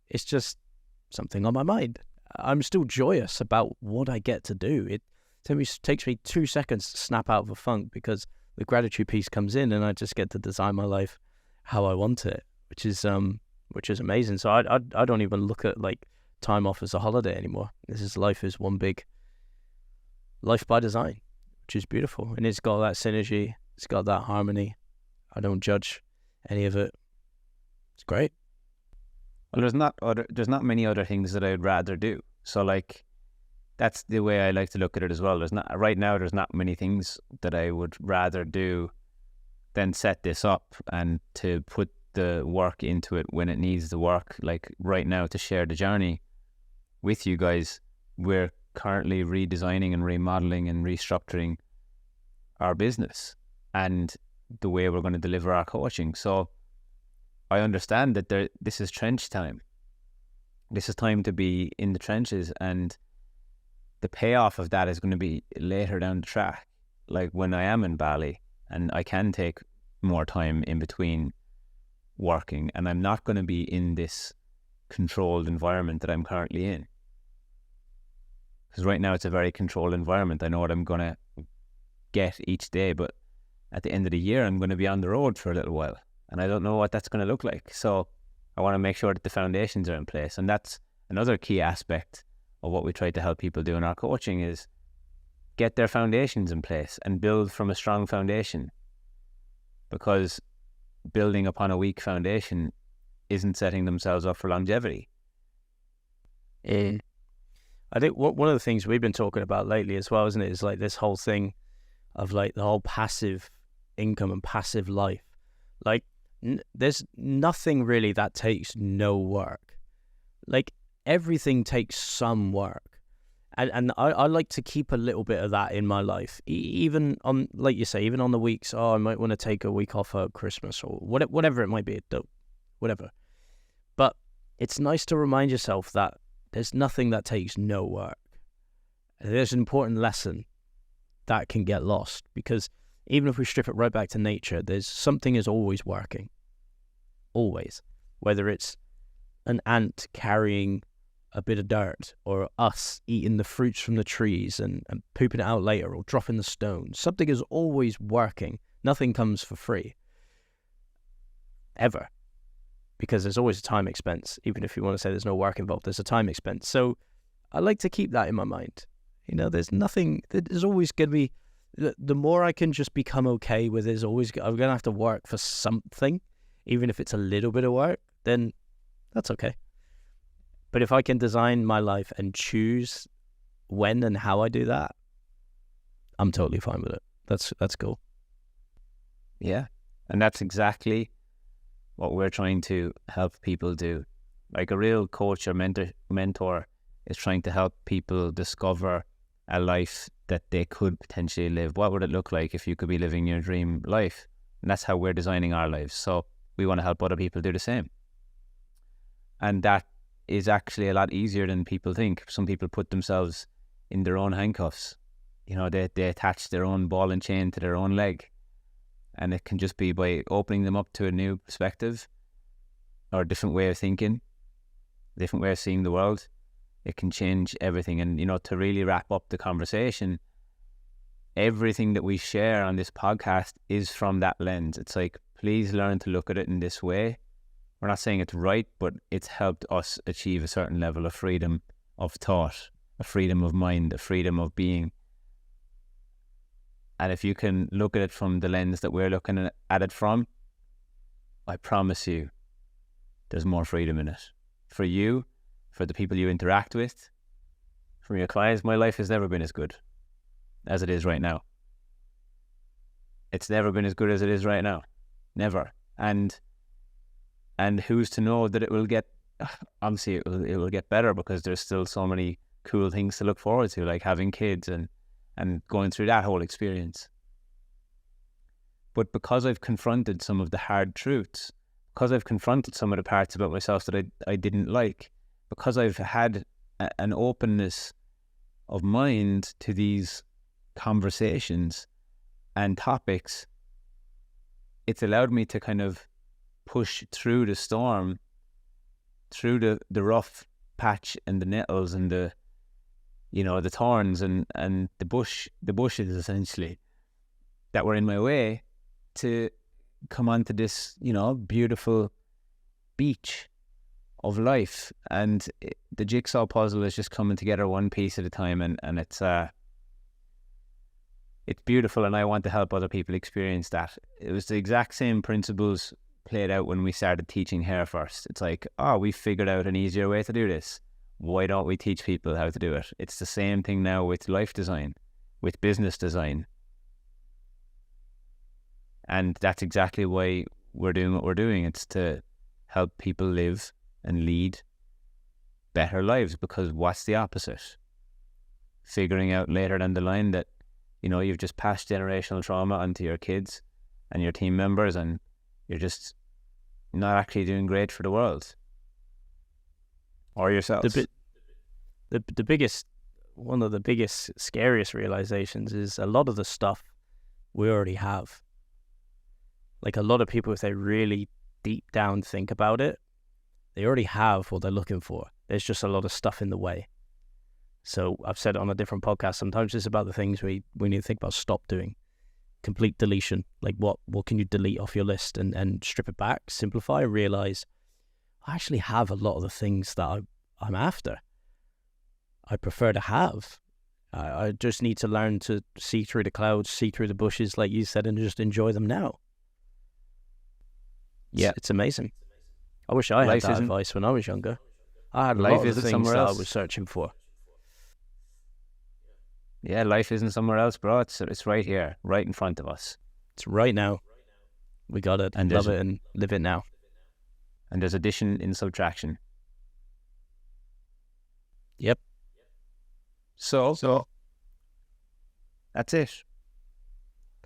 It's just something on my mind. I'm still joyous about what I get to do. It takes me 2 seconds to snap out of a funk because the gratitude piece comes in, and I just get to design my life how I want it, which is amazing. So I don't even look at like time off as a holiday anymore. Life is one big life by design, which is beautiful, and it's got that synergy. It's got that harmony. I don't judge any of it. It's great. Well, there's not many other things that I'd rather do. So like, that's the way I like to look at it as well. There's not many things that I would rather do than set this up and to put the work into it when it needs the work. Like right now, to share the journey with you guys, we're currently redesigning and remodeling and restructuring our business and the way we're going to deliver our coaching. So I understand that this is trench time. This is time to be in the trenches, and the payoff of that is going to be later down the track, like when I am in Bali and I can take more time in between working, and I'm not going to be in this controlled environment that I'm currently in. Because right now it's a very controlled environment. I know what I'm going to get each day, but at the end of the year, I'm going to be on the road for a little while, and I don't know what that's going to look like. So I want to make sure that the foundations are in place. And that's another key aspect of what we try to help people do in our coaching, is get their foundations in place and build from a strong foundation, because building upon a weak foundation isn't setting themselves up for longevity. I think one of the things we've been talking about lately as well, isn't it, is like this whole thing of like the whole passive income and passive life. Like there's nothing really that takes no work. Like everything takes some work. And I like to keep a little bit of that in my life, even on, like you say, even on the weeks, I might want to take a week off at Christmas or whatever it might be, whatever. But it's nice to remind yourself that there's nothing that takes no work. There's an important lesson that can get lost, because even if we strip it right back to nature, there's something is always working. Always. Whether it's an ant carrying a bit of dirt, or us eating the fruits from the trees and pooping it out later, or dropping the stones. Something is always working. Nothing comes for free. Ever. Because there's always a time expense. Even if you want to say there's no work involved, there's a time expense. So I like to keep that in my mind. You know, there's always going to be, the more I can just become okay with it, I'm going to have to work for something, even if it's a little bit of work, then that's okay. But if I can design my life and choose when and how I do that, I'm totally fine with it. That's cool. Yeah. And that's exactly what we're trying to help people do. Like a real coach or mentor is trying to help people discover a life that they could potentially live. What would it look like if you could be living your dream life? And that's how we're designing our lives. So we want to help other people do the same. And that is actually a lot easier than people think. Some people put themselves in their own handcuffs. You know, they attach their own ball and chain to their own leg. And it can just be by opening them up to a new perspective or a different way of thinking, a different way of seeing the world. It can change everything. And, you know, to really wrap up the conversation, everything that we share on this podcast is from that lens. It's like, please learn to look at it in this way. We're not saying it's right, but it's helped us achieve a certain level of freedom of thought, a freedom of mind, a freedom of being. And if you can look at it from the lens that we're looking at it from, I promise you, there's more freedom in it. For you, for the people you interact with, for your clients, my life has never been as good as it is right now. It's never been as good as it is right now. Never. And who's to know that it will get, obviously it will get better, because there's still so many cool things to look forward to, like having kids and going through that whole experience. But because I've confronted some of the hard truths, because I've confronted some of the parts about myself that I didn't like, because I've had an openness of mind to these conversations and topics, it's allowed me to kind of push through the storm, through the rough patch and the nettles and the, you know, the thorns and the bushes essentially that were in my way, to come onto this, you know, beautiful beach of life. And the jigsaw puzzle is just coming together one piece at a time, and it's beautiful, and I want to help other people experience that. It was the exact same principles played out when we started teaching hair first. It's like, we figured out an easier way to do this. Why don't we teach people how to do it? It's the same thing now with life design, with business design. And that's exactly why we're doing what we're doing. It's to help people live and lead better lives, because what's the opposite? Figuring out later down the line that, you know, you've just passed generational trauma onto your kids and your team members, and you're just not actually doing great for the world or yourselves. The biggest, one of the biggest, scariest realizations is a lot of the stuff we already have. Like a lot of people, if they really deep down think about it, they already have what they're looking for. There's just a lot of stuff in the way. So I've said it on a different podcast, sometimes it's about the things we need to think about stop doing. complete deletion. Like what can you delete off your list and strip it back, simplify, realize I actually have a lot of the things that I'm after. I prefer to have. I just need to learn to see through the clouds, see through the bushes, like you said, and just enjoy them now. Yeah, it's amazing. I wish I had that advice when I was younger. I had a lot of the things that I was searching for. Yeah, life isn't somewhere else, bro. It's right here, right in front of us. It's right now. We got it, and love it, and live it now. And there's addition in subtraction. Yep. So that's it.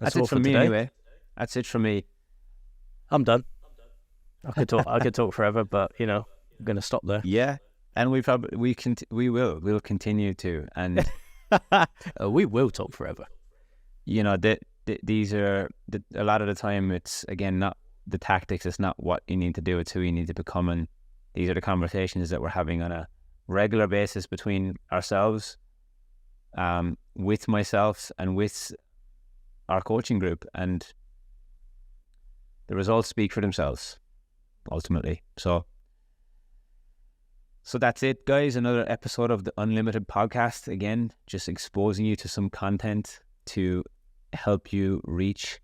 That's it all from me today. anyway. That's it from me. I'm done. I could talk forever, but I'm gonna stop there. Yeah, and we'll continue to, and we will talk forever. These are a lot of the time. It's again not the tactics. It's not what you need to do. It's who you need to become, and these are the conversations that we're having on a regular basis between ourselves, with myself, and with our coaching group, and the results speak for themselves ultimately. So that's it, guys. Another episode of the Unlimited podcast. Again, just exposing you to some content to help you reach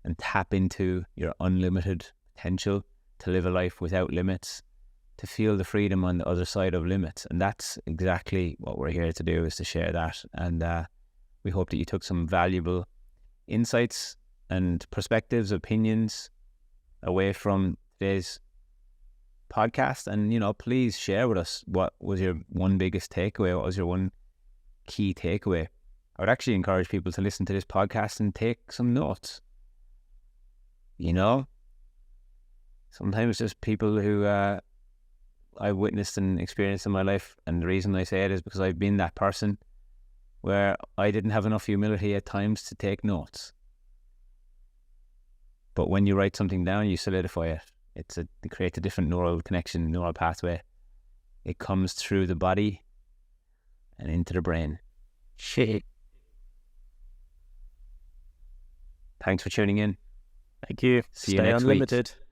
and tap into your unlimited potential, to live a life without limits, to feel the freedom on the other side of limits. And that's exactly what we're here to do, is to share that. And we hope that you took some valuable insights and perspectives, opinions away from today's podcast. And please share with us, what was your one biggest takeaway? What was your one key takeaway? I would actually encourage people to listen to this podcast and take some notes. Sometimes there's people who I've witnessed and experienced in my life, and the reason I say it is because I've been that person where I didn't have enough humility at times to take notes. But when you write something down, you solidify it. It creates a different neural connection, neural pathway. It comes through the body and into the brain. Shit. Thanks for tuning in. Thank you. See you Stay next unlimited. week.